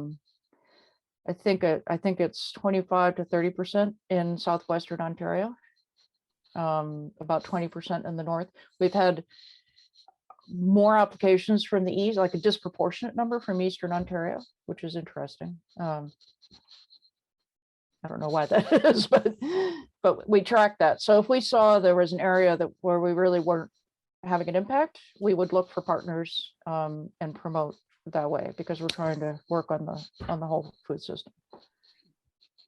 Speaker 2: think it's 25 to 30% in southwestern Ontario, about 20% in the north. We've had more applications from the east, like a disproportionate number from eastern Ontario, which is interesting. I don't know why that is, but we track that. So if we saw there was an area where we really weren't having an impact, we would look for partners and promote that way, because we're trying to work on the whole food system.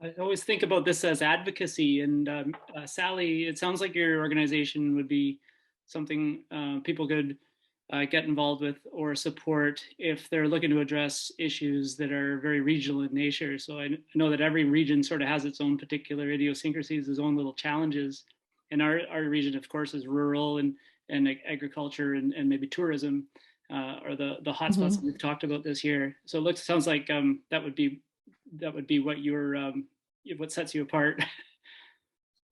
Speaker 5: I always think about this as advocacy, and Sally, it sounds like your organization would be something people could get involved with or support if they're looking to address issues that are very regional in nature. So I know that every region sort of has its own particular idiosyncrasies, its own little challenges. And our region, of course, is rural and agriculture and maybe tourism are the hotspots that we've talked about this year. So it sounds like that would be what what sets you apart.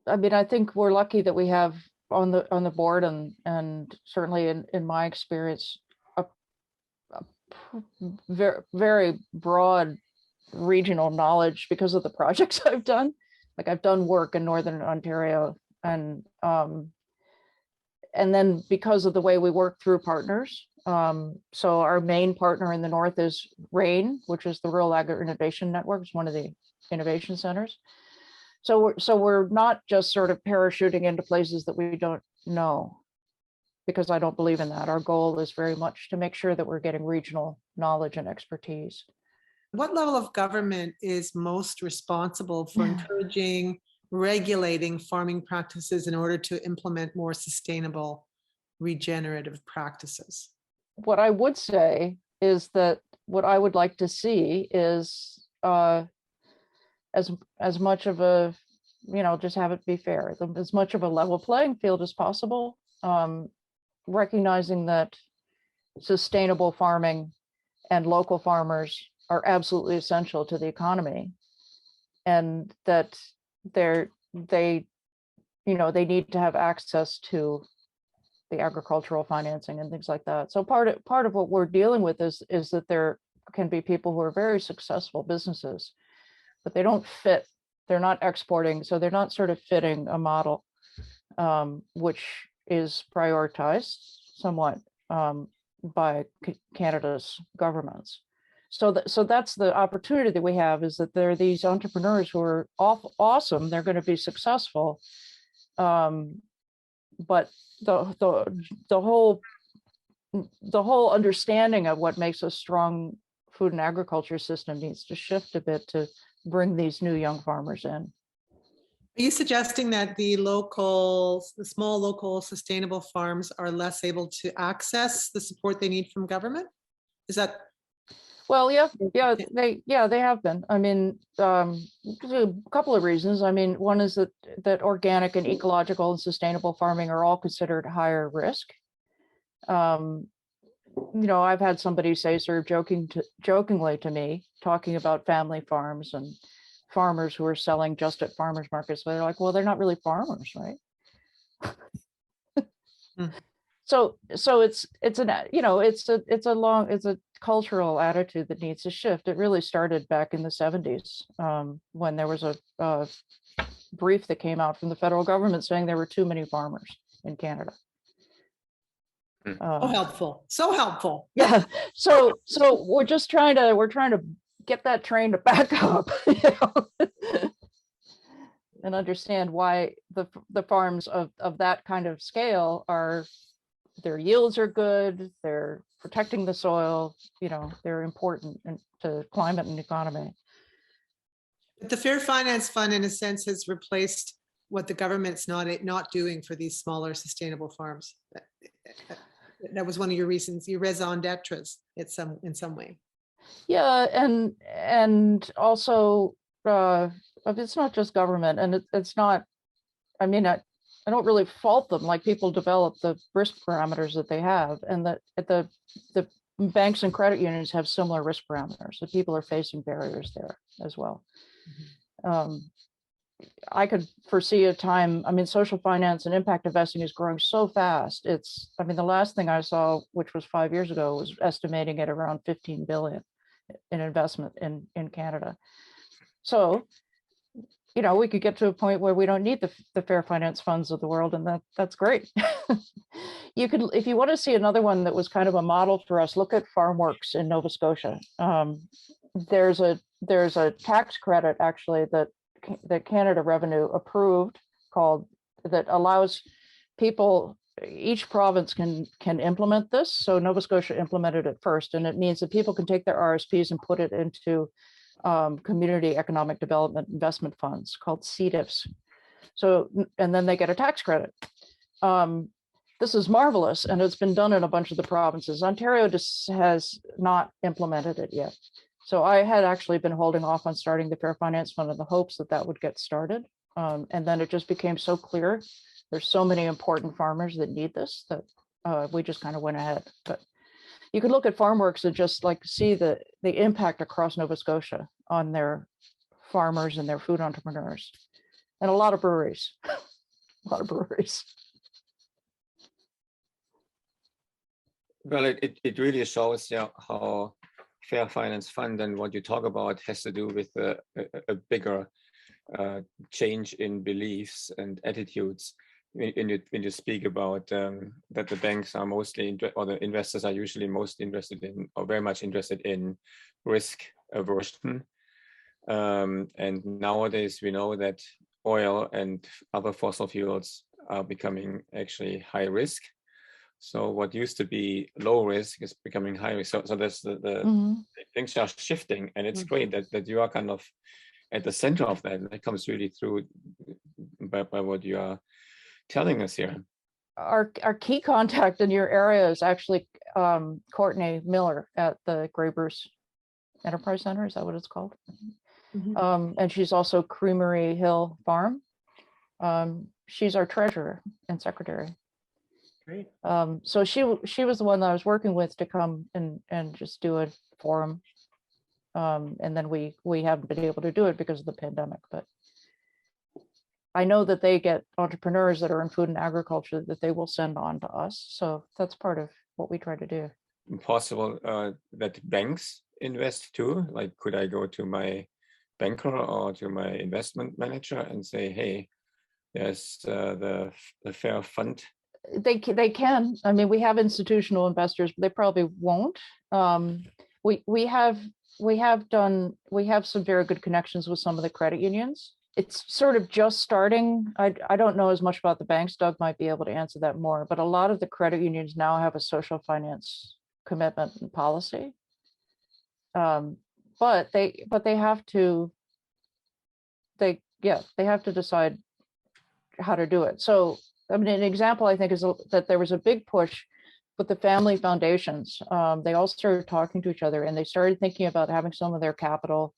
Speaker 2: I mean, I think we're lucky that we have on the board and certainly in my experience, a very, very broad regional knowledge because of the projects I've done. Like I've done work in Northern Ontario and then because of the way we work through partners. So our main partner in the north is RAIN, which is the Rural Agri Innovation Network. It's one of the innovation centers. So we're not just sort of parachuting into places that we don't know, because I don't believe in that. Our goal is very much to make sure that we're getting regional knowledge and expertise.
Speaker 4: What level of government is most responsible for encouraging, regulating farming practices in order to implement more sustainable regenerative practices?
Speaker 2: What I would say is that what I would like to see is as much of a, just have it be fair, as much of a level playing field as possible, recognizing that sustainable farming and local farmers are absolutely essential to the economy, and that they need to have access to the agricultural financing and things like that. So part of what we're dealing with is that there can be people who are very successful businesses, but they don't fit, they're not exporting, so they're not sort of fitting a model which is prioritized somewhat by Canada's governments. So that's the opportunity that we have, is that there are these entrepreneurs who are awesome, they're going to be successful, but the whole understanding of what makes a strong food and agriculture system needs to shift a bit to bring these new young farmers in.
Speaker 4: Are you suggesting that the small local sustainable farms are less able to access the support they need from government? Is that?
Speaker 2: Well, they have been. I mean, a couple of reasons. I mean, one is that organic and ecological and sustainable farming are all considered higher risk. I've had somebody say, sort of jokingly to me, talking about family farms and farmers who are selling just at farmers markets. They're like, well, they're not really farmers, right? So it's an, you know, it's a cultural attitude that needs to shift. It really started back in the 70s, when there was a brief that came out from the federal government saying there were too many farmers in Canada.
Speaker 4: So helpful, so helpful.
Speaker 2: Yeah. So we're trying to get that train to back up, you know, and understand why the farms of that kind of scale their yields are good, they're protecting the soil, you know, they're important to climate and economy.
Speaker 4: The Fair Finance Fund, in a sense, has replaced what the government's not doing for these smaller sustainable farms. That was one of your reasons, your raison d'etre in some way.
Speaker 2: Yeah, and also it's not just government, and it's not. I mean, I don't really fault them. Like, people develop the risk parameters that they have, and that the banks and credit unions have similar risk parameters. So people are facing barriers there as well. I could foresee a time. I mean, social finance and impact investing is growing so fast. I mean, the last thing I saw, which was 5 years ago, was estimating at around 15 billion in investment in Canada. So, you know, we could get to a point where we don't need the fair finance funds of the world, and that's great. You could, if you want to see another one that was kind of a model for us, look at FarmWorks in Nova Scotia. There's a tax credit actually that Canada Revenue approved that allows people, each province can implement this. So Nova Scotia implemented it first, and it means that people can take their RSPs and put it into community economic development investment funds called CDIFs. So, and then they get a tax credit. This is marvelous, and it's been done in a bunch of the provinces. Ontario just has not implemented it yet. So I had actually been holding off on starting the Fair Finance Fund in the hopes that would get started. And then it just became so clear. There's so many important farmers that need this that we just kind of went ahead. But you could look at FarmWorks and just like see the impact across Nova Scotia on their farmers and their food entrepreneurs, and a lot of breweries, a lot of breweries.
Speaker 3: Well, it really shows how Fair Finance Fund and what you talk about has to do with a bigger change in beliefs and attitudes. When you speak about that the banks are mostly, or the investors are usually most interested in, or very much interested in, risk aversion. And nowadays we know that oil and other fossil fuels are becoming actually high risk. So what used to be low risk is becoming high risk. So there's things are shifting, and it's great that you are kind of at the center of that. And that comes really through by what you are telling us here.
Speaker 2: Our key contact in your area is actually Courtney Miller at the Grey Bruce Enterprise Center. Is that what it's called? And she's also Creamery Hill Farm. She's our treasurer and secretary.
Speaker 4: Great.
Speaker 2: So she was the one that I was working with to come and just do a forum. And then we haven't been able to do it because of the pandemic, but I know that they get entrepreneurs that are in food and agriculture that they will send on to us. So that's part of what we try to do. Possible
Speaker 3: that banks invest too? Like, could I go to my banker or to my investment manager and say, hey, there's the Fair Fund?
Speaker 2: They can. I mean, we have institutional investors, but they probably won't. We have some very good connections with some of the credit unions. It's sort of just starting. I don't know as much about the banks. Doug might be able to answer that more, but a lot of the credit unions now have a social finance commitment and policy. But they have to decide how to do it. So I mean, an example I think is that there was a big push with the family foundations. They all started talking to each other, and they started thinking about having some of their capital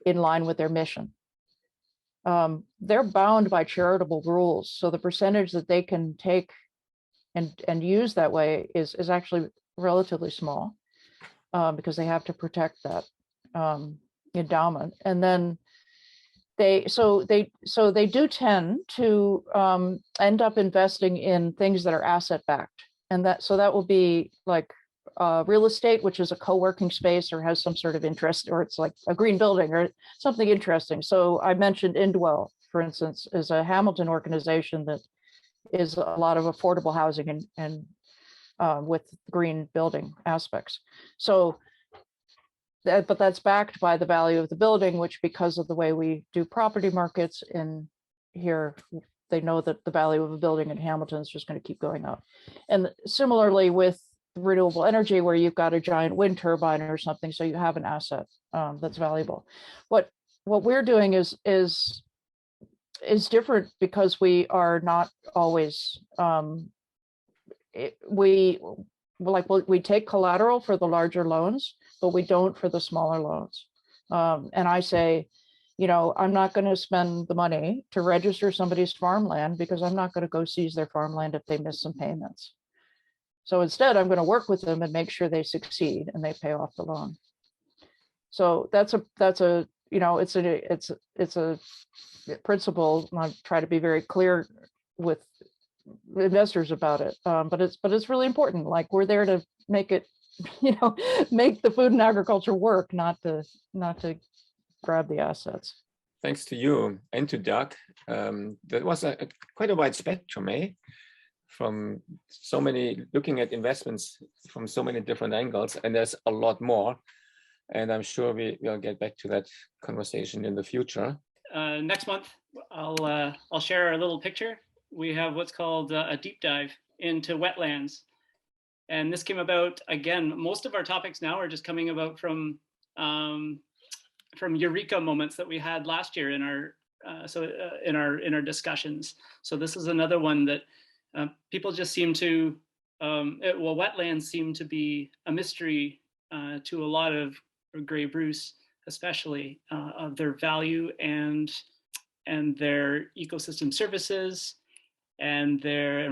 Speaker 2: in line with their mission. They're bound by charitable rules, so the percentage that they can take and use that way is actually relatively small, because they have to protect that endowment. And then they do tend to end up investing in things that are asset backed. And that will be like real estate, which is a co-working space or has some sort of interest, or it's like a green building or something interesting. So I mentioned Indwell, for instance, is a Hamilton organization that is a lot of affordable housing and with green building aspects. So but that's backed by the value of the building, which, because of the way we do property markets in here, they know that the value of a building in Hamilton is just going to keep going up. And similarly with renewable energy, where you've got a giant wind turbine or something, so you have an asset that's valuable. What we're doing is different, because we are not always we take collateral for the larger loans, but we don't for the smaller loans. And I say, I'm not going to spend the money to register somebody's farmland, because I'm not going to go seize their farmland if they miss some payments. So instead, I'm going to work with them and make sure they succeed and they pay off the loan. So that's a it's a principle. I try to be very clear with investors about it, but it's really important. Like, we're there to make it, make the food and agriculture work, not to grab the assets.
Speaker 3: Thanks to you and to Doug. That was quite a wide spectrum, from so many, looking at investments from so many different angles, and there's a lot more. And I'm sure we'll get back to that conversation in the future.
Speaker 5: Next month, I'll share a little picture. We have what's called a deep dive into wetlands. And this came about, again, most of our topics now are just coming about from eureka moments that we had last year in our discussions. So this is another one that people just seem to, wetlands seem to be a mystery to a lot of Grey Bruce, especially of their value and their ecosystem services and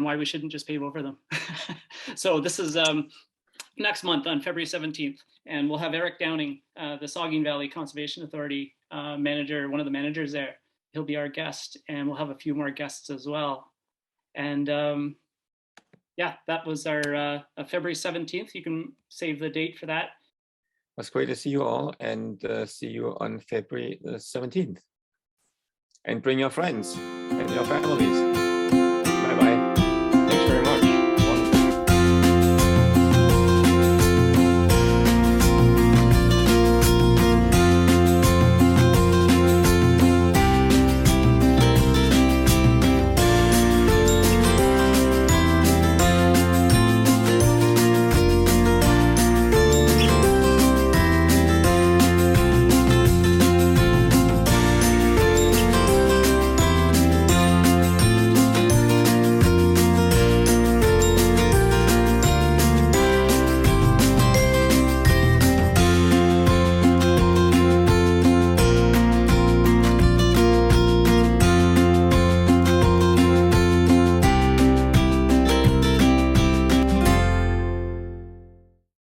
Speaker 5: why we shouldn't just pave over them. So this is next month on February 17th, and we'll have Eric Downing, the Saugeen Valley Conservation Authority manager, one of the managers there. He'll be our guest, and we'll have a few more guests as well. And that was our February 17th. You can save the date for that.
Speaker 3: It was great to see you all, and see you on February 17th. And bring your friends and your families.